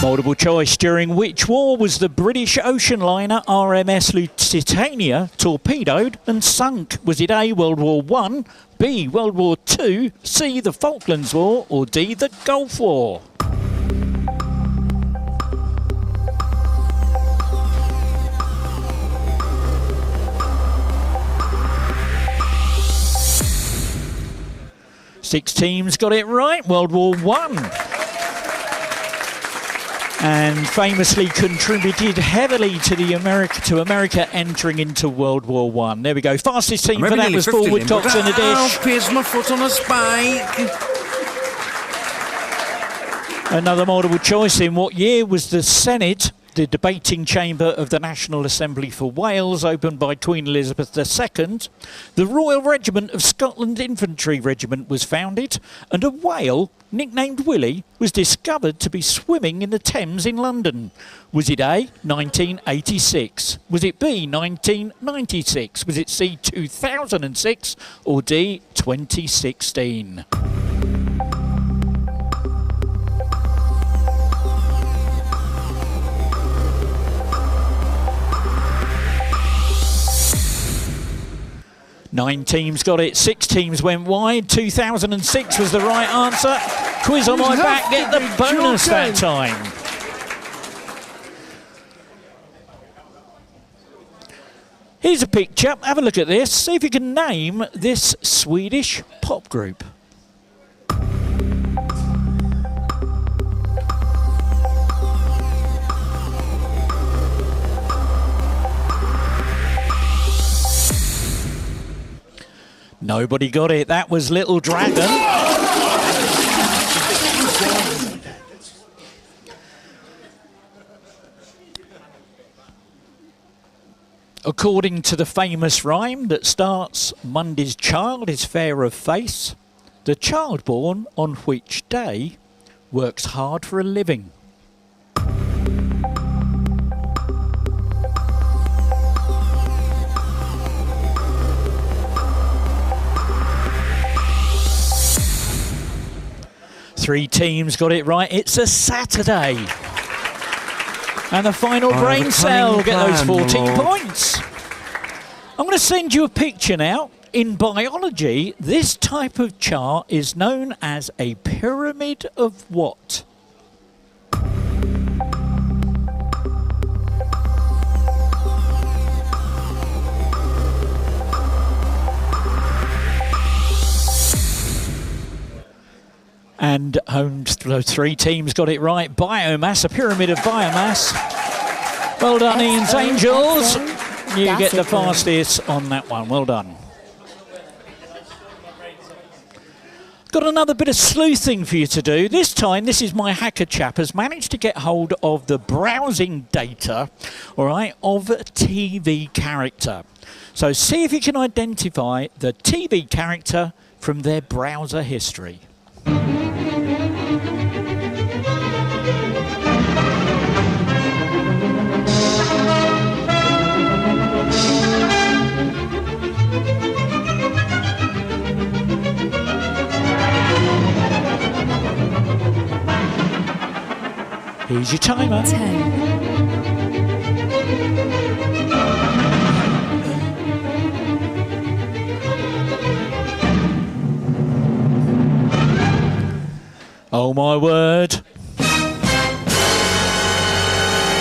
Multiple choice. During which war was the British ocean liner RMS Lusitania torpedoed and sunk? Was it A, World War I, B, World War II, C, the Falklands War, or D, the Gulf War? Six teams got it right. World War I. And famously contributed heavily to America entering into World War I. There we go. Fastest team for that was Forward Cox and a dish. Pierce my foot on a spike. Another multiple choice. In what year was the Senate, the debating chamber of the National Assembly for Wales, opened by Queen Elizabeth II? The Royal Regiment of Scotland Infantry Regiment was founded, and a whale, nicknamed Willie, was discovered to be swimming in the Thames in London. Was it A, 1986? Was it B, 1996? Was it C, 2006? Or D, 2016? Nine teams got it, 6 teams went wide, 2006 was the right answer. Quiz on my back, get the bonus that time. Here's a picture, have a look at this, see if you can name this Swedish pop group. Nobody got it. That was Little Dragon. According to the famous rhyme that starts, Monday's child is fair of face, the child born on which day works hard for a living. Three teams got it right. It's a Saturday. And the final brain cell get those 14 points. I'm going to send you a picture now. In biology, this type of chart is known as a pyramid of what? And those 3 teams got it right. Biomass, a pyramid of biomass. Well done, Ian's Angels. You get the fastest on that one. Well done. Got another bit of sleuthing for you to do. This time, this is my hacker chap has managed to get hold of the browsing data, all right, of a TV character. So see if you can identify the TV character from their browser history. Here's your timer. 10. Oh my word.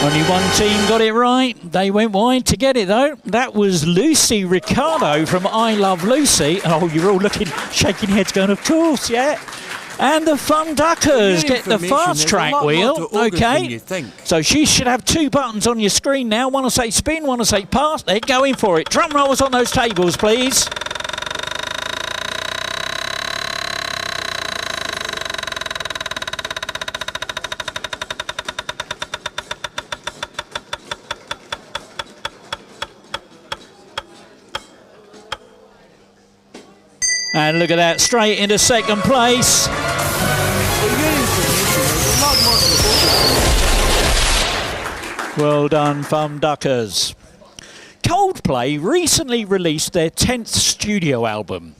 Only one team got it right. They went wide to get it though. That was Lucy Ricardo from I Love Lucy. Oh, you're all looking, shaking heads going, of course, yeah. And the Fun Duckers get the fast track wheel. Okay. So she should have 2 buttons on your screen now. One will say spin, one will say pass. They're going for it. Drum rolls on those tables, please. And look at that, straight into second place. Well done, Fun Duckers. Coldplay recently released their 10th studio album.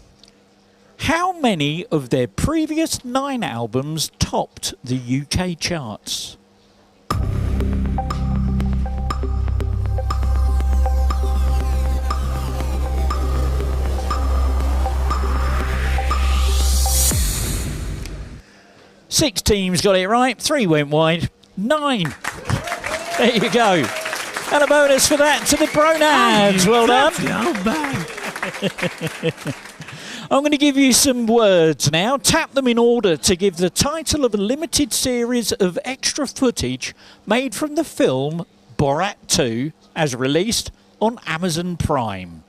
How many of their previous 9 albums topped the UK charts? Six teams got it right, 3 went wide, 9. There you go. And a bonus for that to the Bronads. Well done. I'm going to give you some words now. Tap them in order to give the title of a limited series of extra footage made from the film Borat 2 as released on Amazon Prime.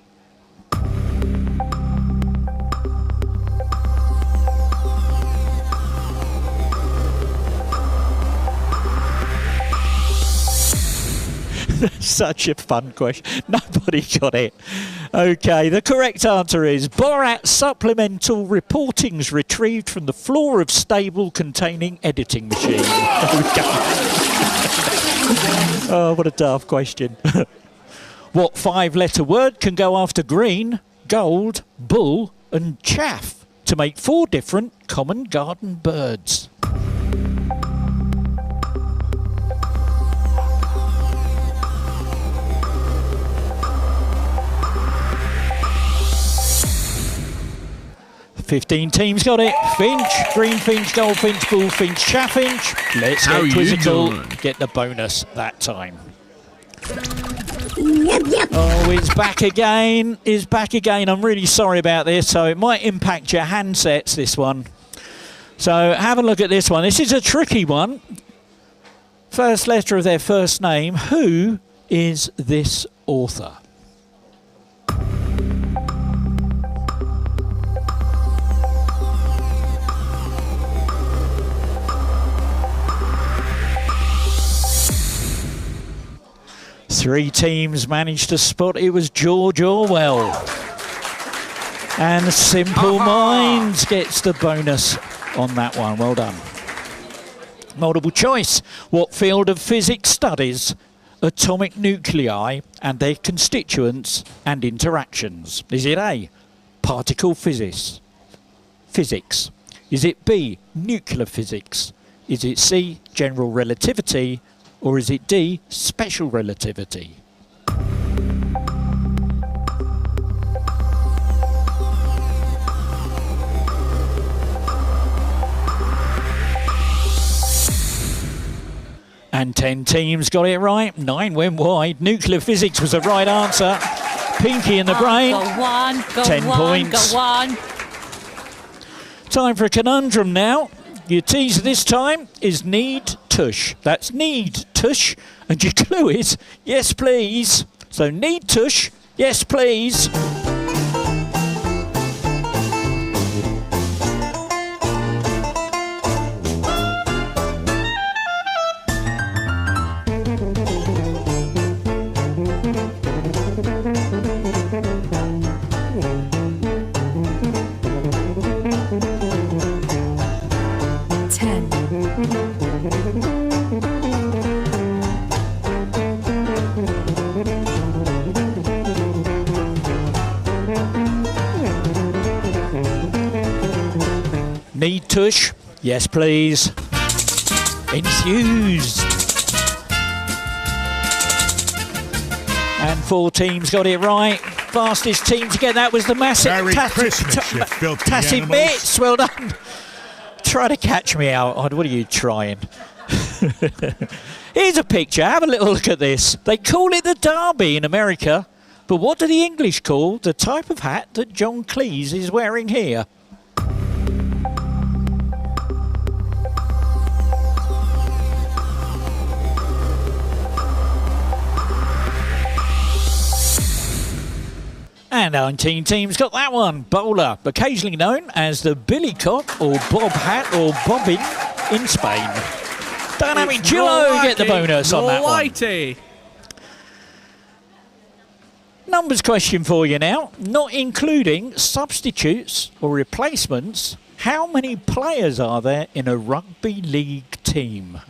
Such a fun question. Nobody got it. Okay, the correct answer is Borat supplemental reportings retrieved from the floor of stable containing editing machine. Oh, what a daft question. What 5-letter word can go after green, gold, bull and chaff to make 4 different common garden birds? Fifteen teams got it. Finch, green finch, gold finch, bull finch, chaffinch. Let's get quizzical. Get the bonus that time. Oh, it's back again. It's back again. I'm really sorry about this. So it might impact your handsets, this one. So have a look at this one. This is a tricky one. First letter of their first name. Who is this author? Three teams managed to spot it was George Orwell. And Simple Minds gets the bonus on that one. Well done. Multiple choice. What field of physics studies atomic nuclei and their constituents and interactions? Is it A, particle physics? Is it B, nuclear physics? Is it C, general relativity? Or is it D, special relativity? And 10 teams got it right. 9 went wide. Nuclear physics was the right answer. Pinky in the brain. Go on, go 10 on, points. go on. Time for a conundrum now. Your teaser this time is need tush. That's need tush. And your clue is yes please. So need tush, yes please. Need tush? Yes, please. Enthused. And 4 teams got it right. Fastest team to get that was the massive Tassie Bits. Well done. Try to catch me out. What are you trying? Here's a picture. Have a little look at this. They call it the Derby in America. But what do the English call the type of hat that John Cleese is wearing here? And 19 teams got that one. Bowler, occasionally known as the billycock or bob hat or bobbin in Spain. Dynamic duo get the bonus on that one. Numbers question for you now. Not including substitutes or replacements, how many players are there in a rugby league team?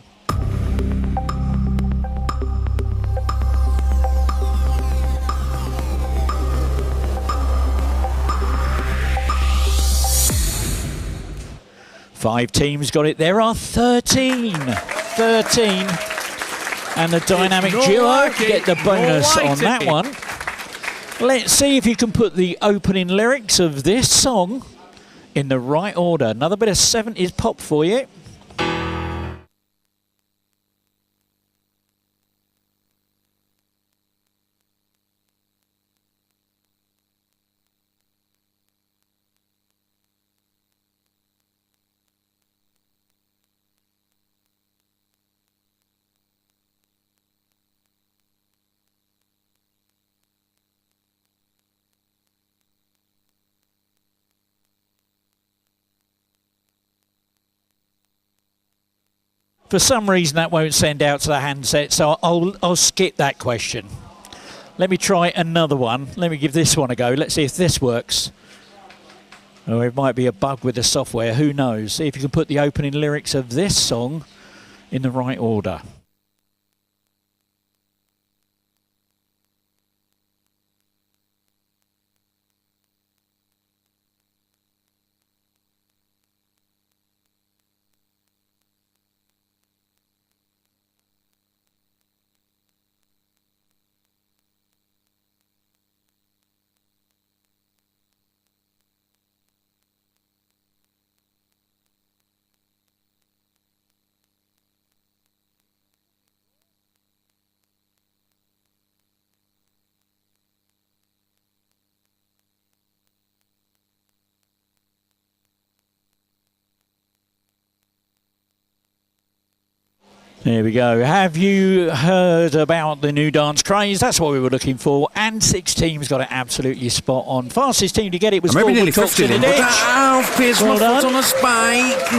Five teams got it. There are 13. 13. And the dynamic duo get the bonus on that one. Let's see if you can put the opening lyrics of this song in the right order. Another bit of 70s pop for you. For some reason that won't send out to the handset, so I'll skip that question. Let me try another one. Let me give this one a go. Let's see if this works. Or it might be a bug with the software, who knows. See if you can put the opening lyrics of this song in the right order. There we go. Have you heard about the new dance craze? That's what we were looking for. And 6 teams got it absolutely spot on. Fastest team to get it was Forward Cox in the ditch. Alf Pierce my foot on a spike.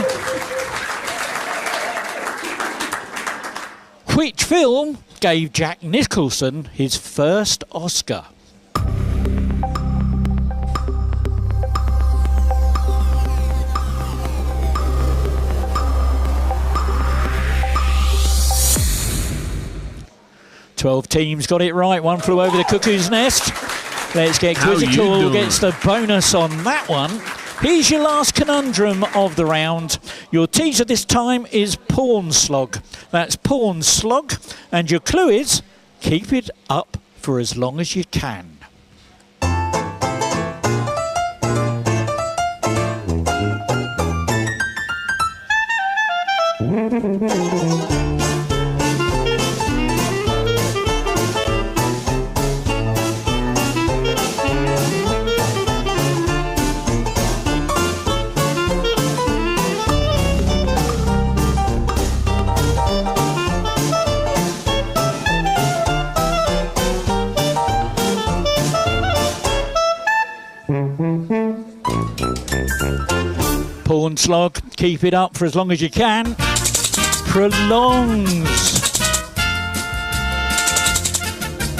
Which film gave Jack Nicholson his first Oscar? Twelve teams got it right. One flew over the cuckoo's nest. Let's get quizzical. Who gets the bonus on that one? Here's your last conundrum of the round. Your teaser this time is porn slog. That's porn slog. And your clue is keep it up for as long as you can. Porn slog, keep it up for as long as you can. Prolongs.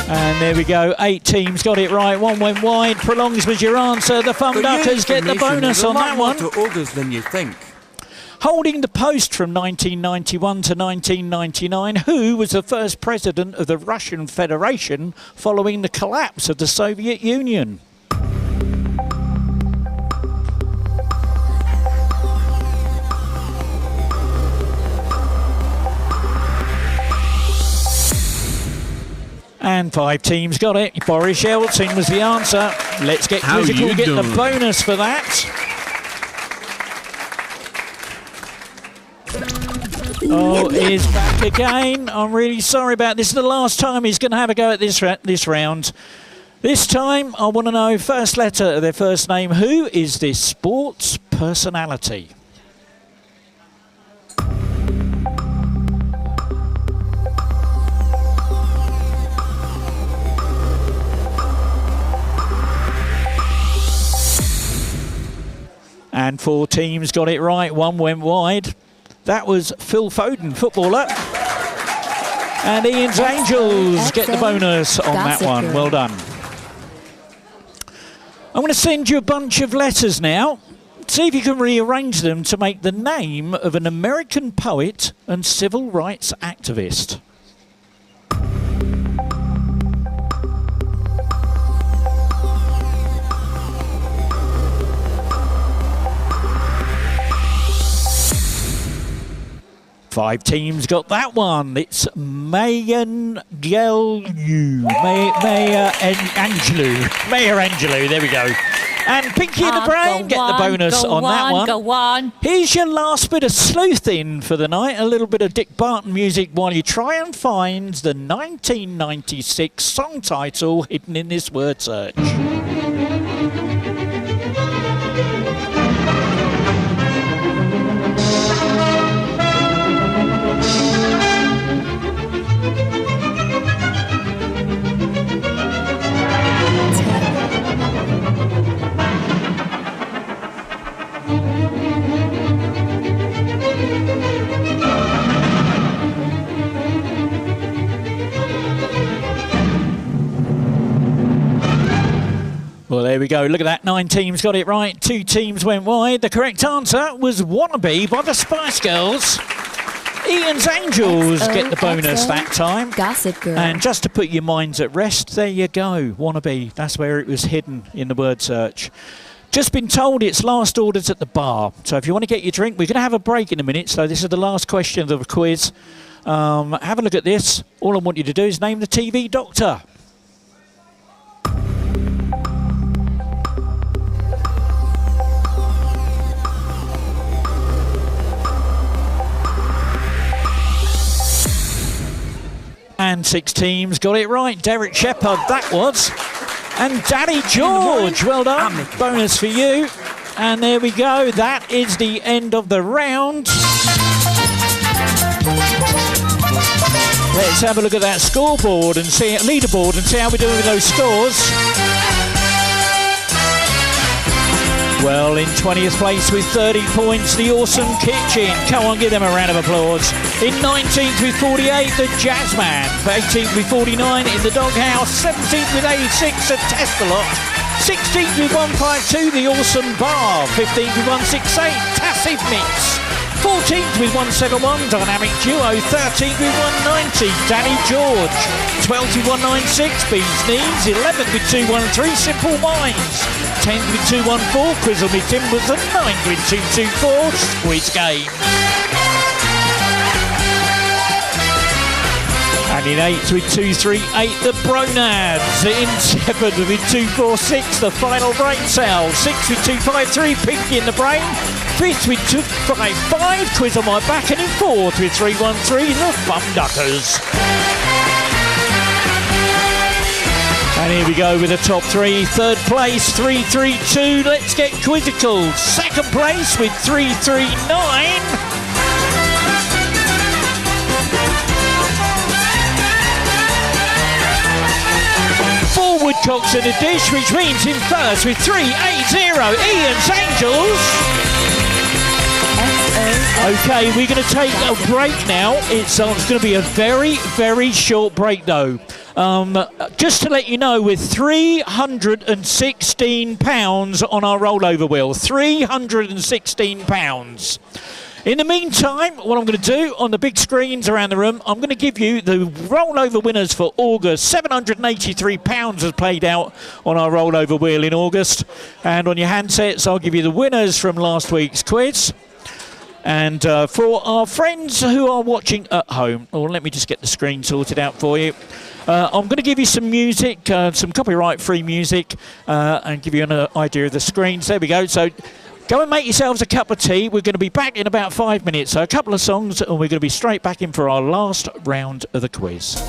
And there we go, 8 teams got it right, 1 went wide. Prolongs was your answer. The Fun Duckers get the bonus on that one. More to August than you think. Holding the post from 1991 to 1999, who was the first president of the Russian Federation following the collapse of the Soviet Union? And 5 teams got it. Boris Yeltsin was the answer. Let's get How quizzical, you get the doing? bonus for that. Oh, he's back again. I'm really sorry about this. This is the last time he's going to have a go at this round. This time, I want to know first letter of their first name. Who is this sports personality? And 4 teams got it right. 1 went wide. That was Phil Foden, footballer. And Ian's Angels get the bonus on that one. Well done. I'm going to send you a bunch of letters now. See if you can rearrange them to make the name of an American poet and civil rights activist. Five teams got that one. It's Mayor Angelou, there we go. And Pinky in the Brain get the bonus on that one. Go on. Here's your last bit of sleuthing for the night. A little bit of Dick Barton music while you try and find the 1996 song title hidden in this word search. Well, there we go. Look at that. 9 teams got it right. 2 teams went wide. The correct answer was Wannabe by the Spice Girls. Ian's Angels get the bonus that time. Gossip Girl. And just to put your minds at rest, there you go. Wannabe. That's where it was hidden in the word search. Just been told it's last orders at the bar. So if you want to get your drink, we're going to have a break in a minute. So this is the last question of the quiz. Have a look at this. All I want you to do is name the TV doctor. And 6 teams got it right. Derek Shepherd, that was. And Daddy George, well done. Bonus for you. And there we go. That is the end of the round. Let's have a look at that scoreboard and see leaderboard and see how we're doing with those scores. Well, in 20th place with 30 points, the Awesome Kitchen. Come on, give them a round of applause. In 19th with 48, the Jazzman. 18th with 49 in the Doghouse. 17th with 86, a Testalot. 16th with 152, the Awesome Bar. 15th with 168, Tassive Mix. 14th with 171, Dynamic Duo. 13th with 190, Danny George. 12th with 196, Bees Knees. 11th with 213, Simple Minds. 10th with 214, Quizzle Me Timbers. And 9th with 224, Squid Game. And in 8th with 238, the Bronads. In 7th with 246, the Final Brain Cell. 6th with 253, Pinky in the Brain. 5th with 255, Quiz on My Back. And in 4th with 313, the Bum Duckers. And here we go with the top 3. 3rd place, 332. Let's get quizzical. 2nd place with 339. Woodcocks in a dish, which means in first with 380, Ian's Angels. Okay, we're going to take a break now. It's going to be a very, very short break though. Just to let you know, we're £316 on our rollover wheel. £316. In the meantime, what I'm going to do on the big screens around the room, I'm going to give you the rollover winners for August. £783 has played out on our rollover wheel in August. And on your handsets, I'll give you the winners from last week's quiz. And for our friends who are watching at home, or let me just get the screen sorted out for you. I'm going to give you some music, some copyright-free music, and give you an idea of the screens. There we go. So go and make yourselves a cup of tea. We're going to be back in about 5 minutes. So a couple of songs, and we're going to be straight back in for our last round of the quiz.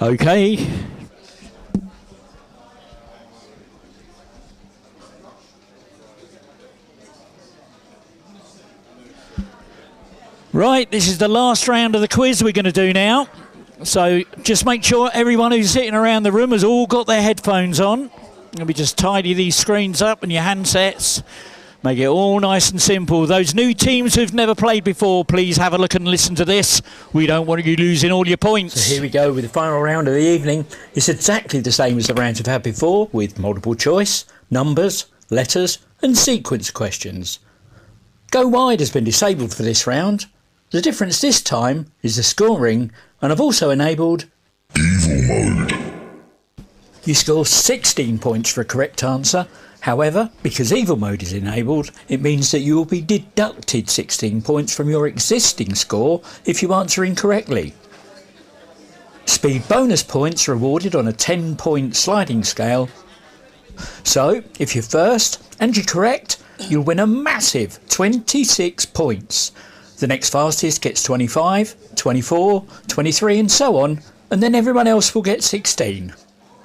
Okay. Right, this is the last round of the quiz we're going to do now. So just make sure everyone who's sitting around the room has all got their headphones on. And we just tidy these screens up and your handsets. Make it all nice and simple. Those new teams who've never played before, please have a look and listen to this. We don't want you losing all your points. So here we go with the final round of the evening. It's exactly the same as the rounds we've had before, with multiple choice, numbers, letters and sequence questions. Go wide has been disabled for this round. The difference this time is the scoring, and I've also enabled Evil Mode. You score 16 points for a correct answer. However, because Evil Mode is enabled, it means that you will be deducted 16 points from your existing score if you answer incorrectly. Speed bonus points are awarded on a 10-point sliding scale. So, if you're first and you're correct, you'll win a massive 26 points. The next fastest gets 25, 24, 23 and so on, and then everyone else will get 16.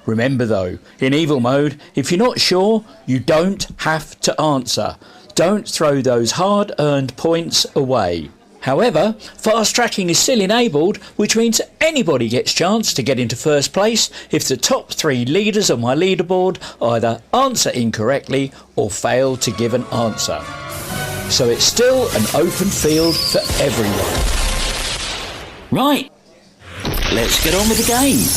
Remember though, in Evil Mode, if you're not sure, you don't have to answer. Don't throw those hard-earned points away. However, fast tracking is still enabled, which means anybody gets a chance to get into first place if the top 3 leaders on my leaderboard either answer incorrectly or fail to give an answer. So it's still an open field for everyone. Right, let's get on with the game.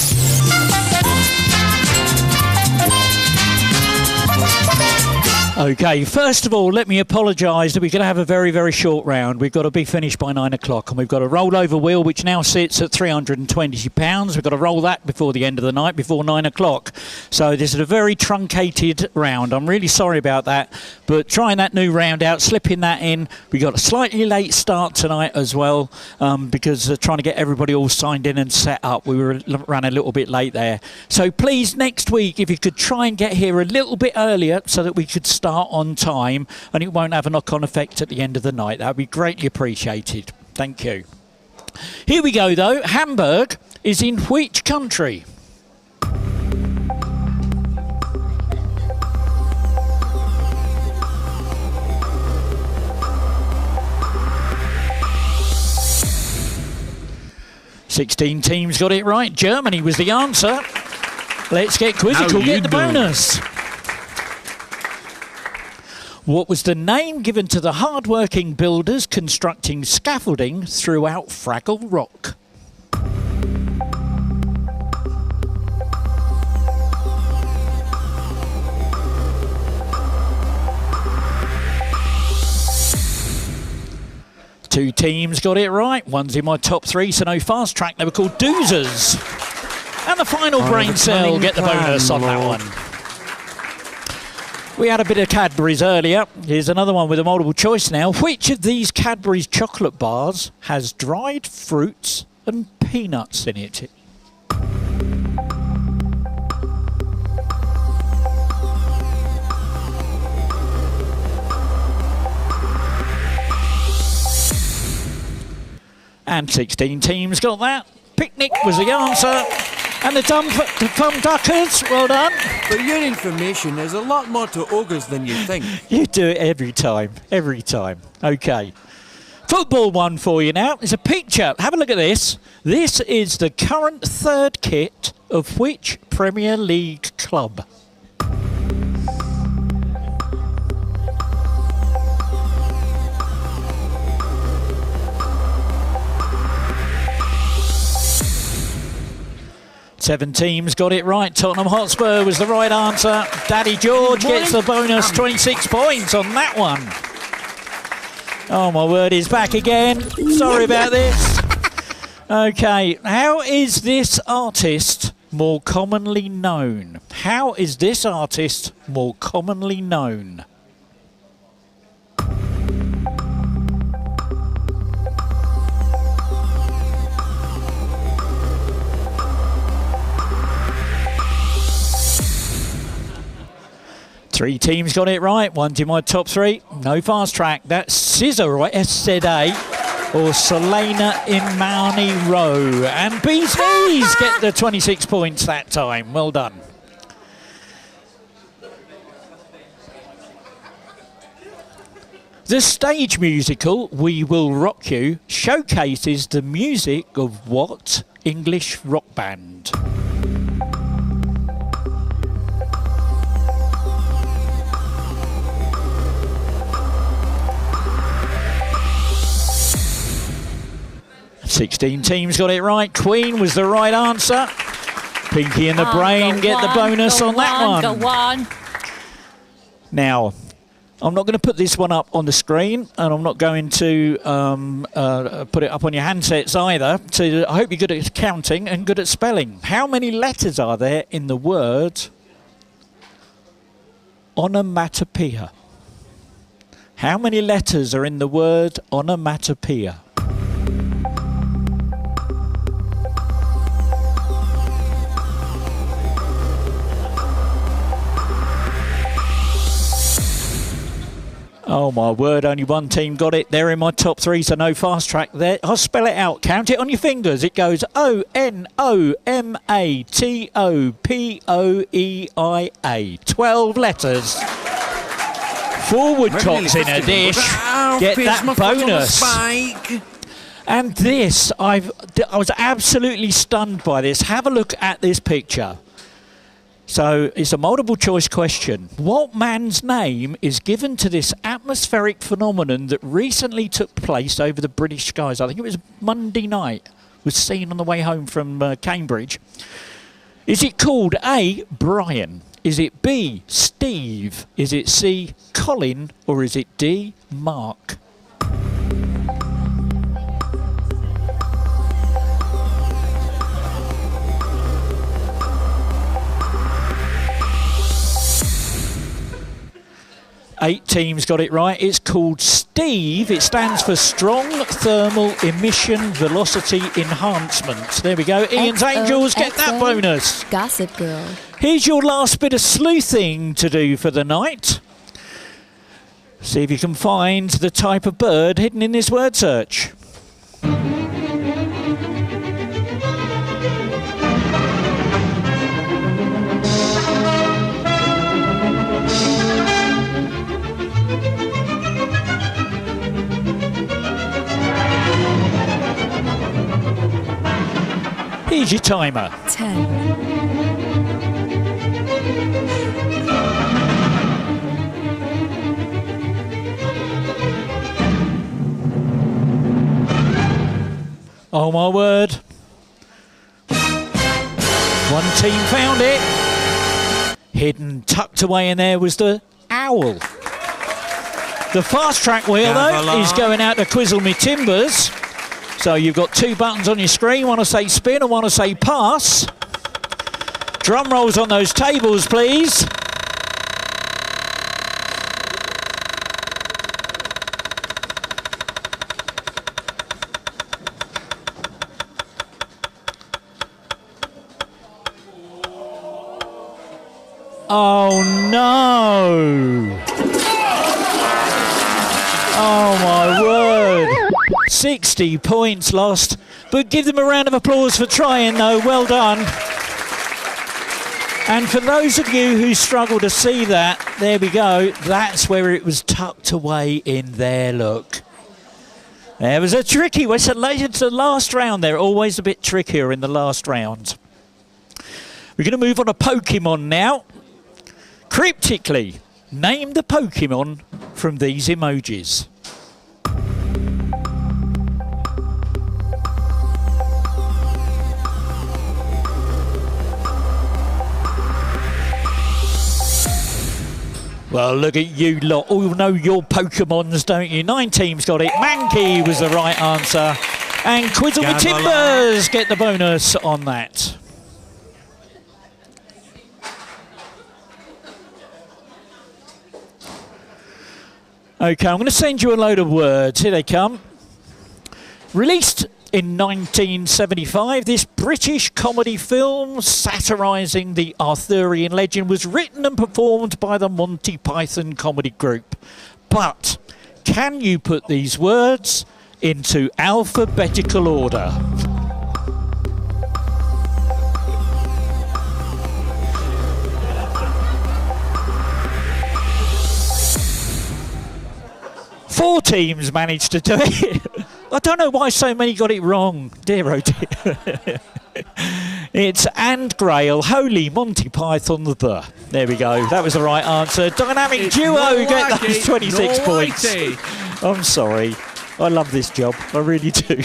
Okay, first of all, let me apologise that we're going to have a very, very short round. We've got to be finished by 9 o'clock, and we've got a rollover wheel which now sits at £320. We've got to roll that before the end of the night, before 9 o'clock. So this is a very truncated round. I'm really sorry about that, but trying that new round out, slipping that in. We got a slightly late start tonight as well, because trying to get everybody all signed in and set up. We ran a little bit late there. So please, next week, if you could try and get here a little bit earlier so that we could start on time and it won't have a knock-on effect at the end of the night. That would be greatly appreciated. Thank you. Here we go though. Hamburg is in which country? "16 teams got it right. Germany was the answer. Let's get quizzical, get the bonus. What was the name given to the hard-working builders constructing scaffolding throughout Fraggle Rock? Two teams got it right. One's in my top 3, so no fast track. They were called doozers. And the final brain cell get the bonus on that one. We had a bit of Cadbury's earlier. Here's another one with a multiple choice now. Which of these Cadbury's chocolate bars has dried fruits and peanuts in it? And 16 teams got that. Picnic was the answer. And the Thumb Duckers, well done. For your information, there's a lot more to ogres than you think. You do it every time, every time. Okay. Football one for you now. It's a picture. Have a look at this. This is the current third kit of which Premier League club? Seven teams got it right. Tottenham Hotspur was the right answer. Daddy George gets the bonus 26 points on that one. Oh, my word, he's back again. Sorry about this. Okay, how is this artist more commonly known? How is this artist more commonly known? Three teams got it right. One's in my top 3. No fast track. That's Scissor, right? S-Z-A. or Selena in Mauni Row. And Bees Knees get the 26 points that time. Well done. The stage musical, We Will Rock You, showcases the music of what English rock band? "16 teams got it right. Queen was the right answer. Pinky and the Brain get the bonus on that one. Go on. Now, I'm not going to put this one up on the screen, and I'm not going to put it up on your handsets either. So I hope you're good at counting and good at spelling. How many letters are there in the word onomatopoeia? How many letters are in the word onomatopoeia? Oh my word, only one team got it. They're in my top three, so no fast track there. I'll spell it out. Count it on your fingers. It goes onomatopoeia. 12 letters. Forward cocks in a dish. Get that bonus. And this, I was absolutely stunned by this. Have a look at this picture. So it's a multiple choice question. What man's name is given to this atmospheric phenomenon that recently took place over the British skies? I think it was Monday night, was seen on the way home from Cambridge. Is it called A, Brian? Is it B, Steve? Is it C, Colin? Or is it D, Mark? Eight teams got it right. It's called Steve. It stands for Strong Thermal Emission Velocity Enhancement. There we go. Ian's Angels get that bonus. Gossip Girl. Here's your last bit of sleuthing to do for the night. See if you can find the type of bird hidden in this word search. Here's your timer. 10. Oh my word. One team found it. Hidden, tucked away in there was the owl. The fast track wheel, though, is going out to Quizzle Me Timbers. So you've got two buttons on your screen. One will say spin and one will say pass. Drum rolls on those tables, please. Oh no! Oh my word! 60 points lost, but give them a round of applause for trying though. Well done. And for those of you who struggle to see that, there we go. That's where it was tucked away in there, look. There was a tricky one. It's the last round. They're always a bit trickier in the last round. We're going to move on to Pokemon now. Cryptically, name the Pokemon from these emojis. Well, look at you lot. All know your Pokemons, don't you? 9 teams got it. Mankey was the right answer. And Quizzle Me Timbers get the bonus on that. Okay, I'm going to send you a load of words. Here they come. Released in 1975, this British comedy film satirising the Arthurian legend was written and performed by the Monty Python comedy group. But can you put these words into alphabetical order. Four teams managed to do it. I don't know why so many got it wrong. Dear oh dear. It's and Grail, Holy Monty Python the. There we go. That was the right answer. Dynamic duo get those 26 points. I'm sorry. I love this job. I really do.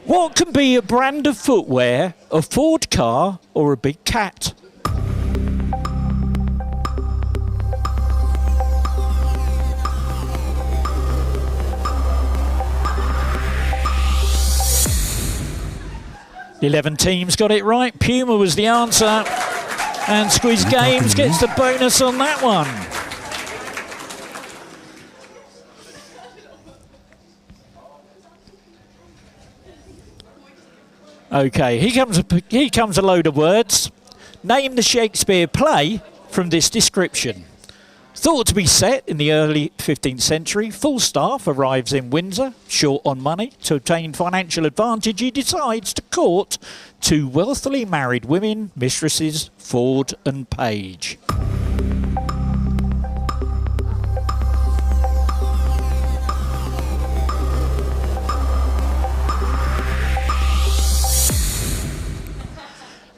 What can be a brand of footwear, a Ford car, or a big cat? The 11 teams got it right. Puma was the answer. And Squeeze Games gets the bonus on that one. Okay, here comes a load of words. Name the Shakespeare play from this description. Thought to be set in the early 15th century, Falstaff arrives in Windsor, short on money. To obtain financial advantage, he decides to court two wealthily married women, mistresses Ford and Page.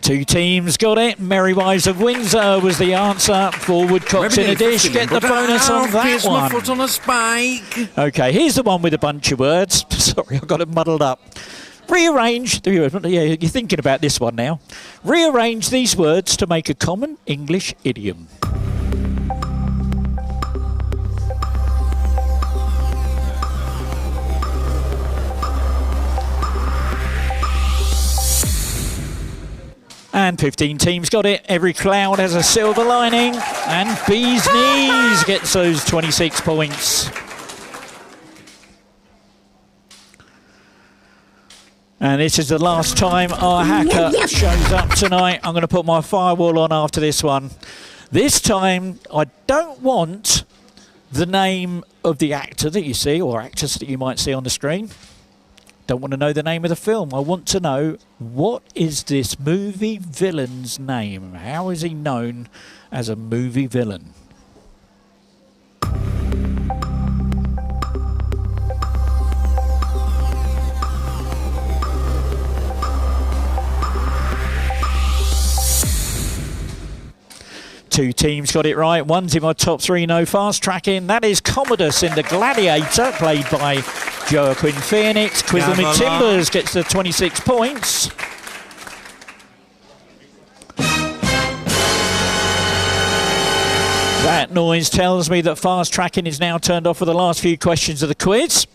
Two teams got it. Merry Wives of Windsor was the answer. Four woodcocks in a dish. Get the bonus on that one. My foot on a spike. Okay, here's the one with a bunch of words. Sorry, I got it muddled up. Rearrange. Yeah, you're thinking about this one now. Rearrange these words to make a common English idiom. And 15 teams got it. Every cloud has a silver lining. And Bee's Knees gets those 26 points. And this is the last time our hacker shows up tonight. I'm going to put my firewall on after this one. This time, I don't want the name of the actor that you see, or actress that you might see on the screen. Don't want to know the name of the film. I want to know, what is this movie villain's name? How is he known as a movie villain? Two teams got it right. One's in my top three, no fast tracking. That is Commodus in The Gladiator, played by Joaquin Phoenix. Quizzle McTimbers gets the 26 points. That noise tells me that fast tracking is now turned off for the last few questions of the quiz.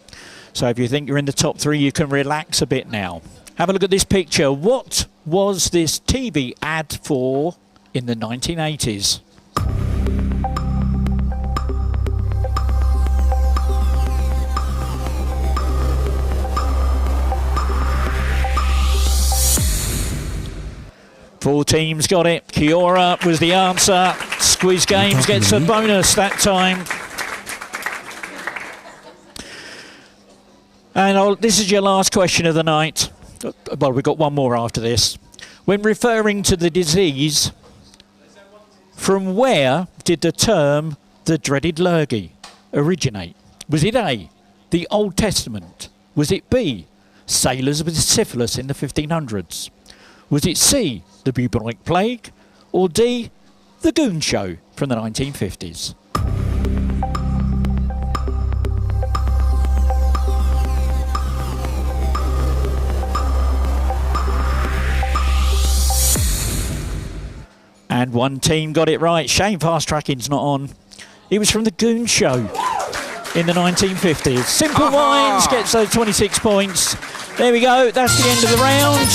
So if you think you're in the top three, you can relax a bit now. Have a look at this picture. What was this TV ad for in the 1980s? Four teams got it. Kiora was the answer. Squeeze Games gets a bonus that time. And this is your last question of the night. Well, we've got one more after this. When referring to the disease, from where did the term the dreaded lurgy originate? Was it A, the Old Testament? Was it B, sailors with syphilis in the 1500s? Was it C, the bubonic plague? Or D, the Goon Show from the 1950s? And one team got it right. Shame fast tracking's not on. It was from the Goon Show in the 1950s. Simple Wines gets those 26 points. There we go. That's the end of the round.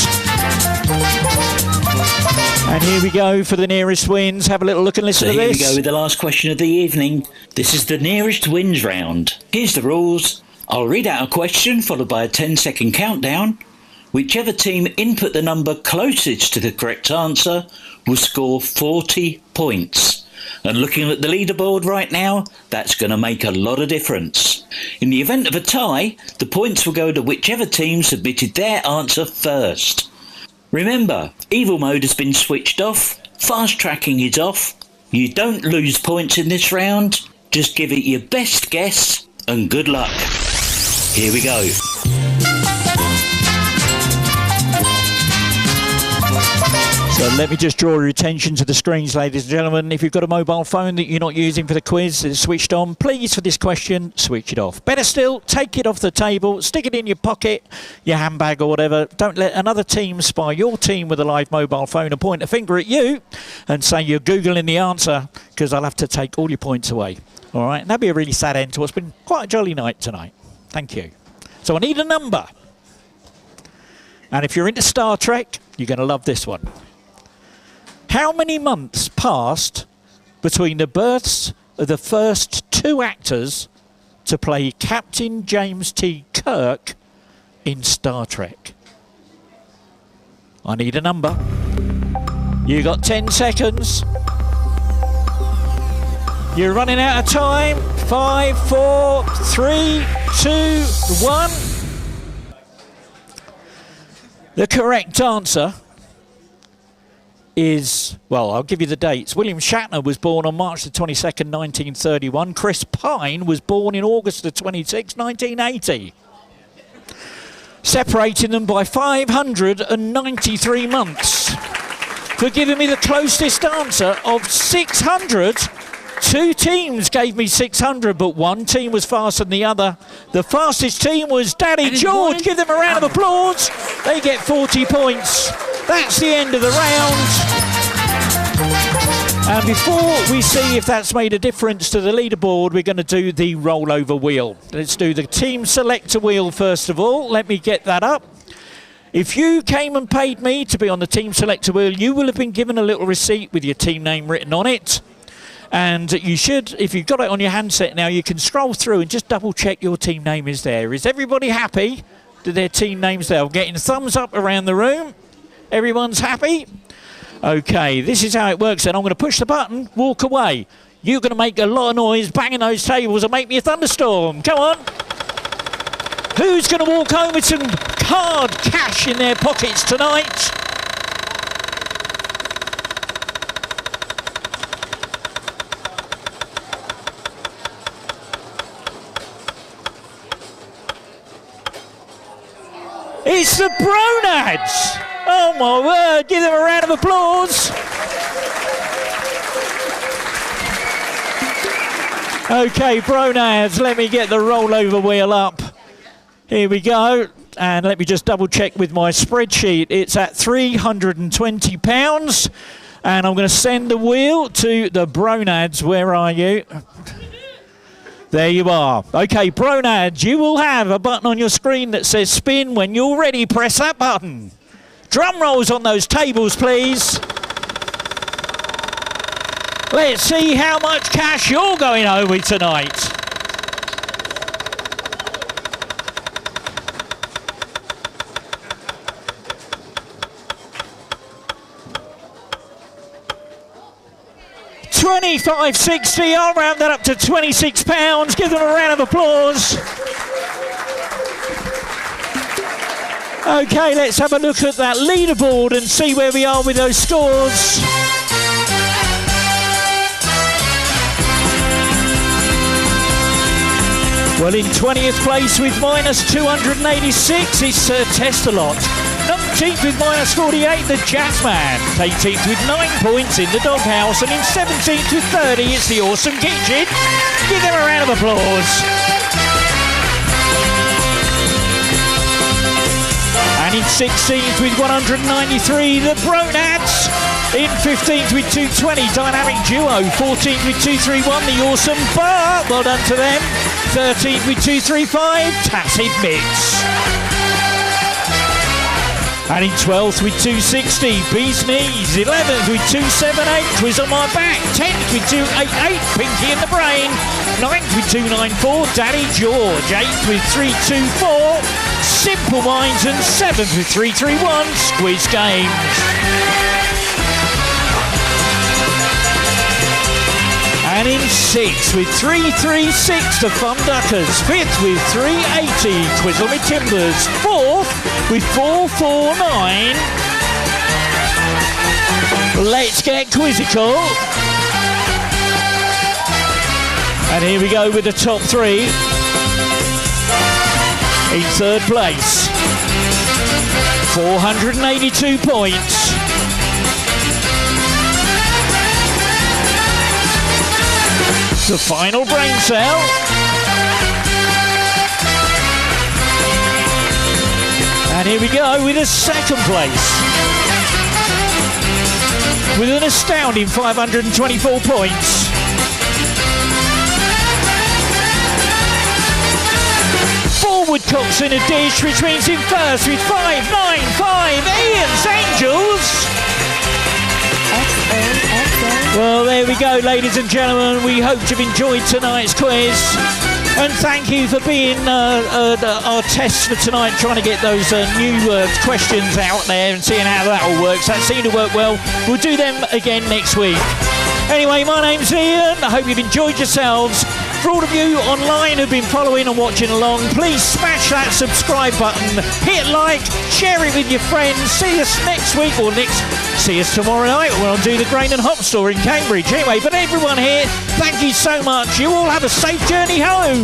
And here we go for the nearest wins. Have a little look and listen to this. Here we go with the last question of the evening. This is the nearest wins round. Here's the rules. I'll read out a question followed by a 10-second countdown. Whichever team input the number closest to the correct answer will score 40 points. And looking at the leaderboard right now, that's going to make a lot of difference. In the event of a tie, the points will go to whichever team submitted their answer first. Remember, evil mode has been switched off, fast tracking is off. You don't lose points in this round, just give it your best guess and good luck. Here we go. So let me just draw your attention to the screens, ladies and gentlemen. If you've got a mobile phone that you're not using for the quiz, it's switched on. Please, for this question, switch it off. Better still, take it off the table, stick it in your pocket, your handbag or whatever. Don't let another team spy your team with a live mobile phone and point a finger at you and say you're Googling the answer, because I'll have to take all your points away. All right, and that'd be a really sad end to what's been quite a jolly night tonight. Thank you. So I need a number. And if you're into Star Trek, you're going to love this one. How many months passed between the births of the first two actors to play Captain James T. Kirk in Star Trek? I need a number. You got 10 seconds. You're running out of time. 5, 4, 3, 2, 1. The correct answer is, well, I'll give you the dates. William Shatner was born on March the 22nd, 1931. Chris Pine was born in August the 26th, 1980. Separating them by 593 months. For giving me the closest answer of 600. Two teams gave me 600, but one team was faster than the other. The fastest team was Daddy George. Give them a round of applause. They get 40 points. That's the end of the round. And before we see if that's made a difference to the leaderboard, we're going to do the rollover wheel. Let's do the team selector wheel first of all. Let me get that up. If you came and paid me to be on the team selector wheel, you will have been given a little receipt with your team name written on it. And you should, if you've got it on your handset now, you can scroll through and just double check your team name is there. Is everybody happy that their team name's there? I'm getting thumbs up around the room. Everyone's happy? Okay, this is how it works then. I'm going to push the button, walk away. You're going to make a lot of noise, banging those tables and make me a thunderstorm. Come on. Who's going to walk home with some hard cash in their pockets tonight? It's the Bronads! Oh my word, give them a round of applause. Okay, Bronads, let me get the rollover wheel up. Here we go. And let me just double check with my spreadsheet. It's at £320. And I'm going to send the wheel to the Bronads. Where are you? There you are. Okay, Bronads, you will have a button on your screen that says spin. When you're ready, press that button. Drum rolls on those tables, please. Let's see how much cash you're going home with tonight. £25.60. I'll round that up to £26. Give them a round of applause. Okay, let's have a look at that leaderboard and see where we are with those scores. Well, in 20th place with minus 286 is Sir Testalot. 19th with minus 48, the Jazzman. 18th with 9 points in the Doghouse. And in 17th with 30, it's the Awesome Kitchen. Give them a round of applause. And in 16th with 193, the Bronads. In 15th with 220, Dynamic Duo. 14th with 231, the Awesome Bar. Well done to them. 13th with 235, Tacit Mix. And in 12th with 260, Bee's Knees. 11th with 278, Quiz on My Back. 10th with 288, Pinky in the Brain. 9th with 294, Daddy George. 8th with 324, Simple Minds. And 7th with 331, Squiz Games. And in 6th with 336 to Fun Duckers. 5th with 380, Twizzle Me Timbers. 4th with 449. Let's get quizzical. And here we go with the top 3. In 3rd place, 482 points. The final brain cell. And here we go with a 2nd place. With an astounding 524 points. Woodcocks in a dish, which means in 1st with 595, Ian's Angels. Well, there we go, ladies and gentlemen. We hope you've enjoyed tonight's quiz. And thank you for being our tests for tonight, trying to get those new questions out there and seeing how that all works. That seemed to work well. We'll do them again next week. Anyway, my name's Ian. I hope you've enjoyed yourselves. For all of you online who've been following and watching along, please smash that subscribe button, hit like, share it with your friends. See us next week, or see us tomorrow night when I'll do the Grain and Hop store in Cambridge. Anyway, but everyone here, thank you so much. You all have a safe journey home.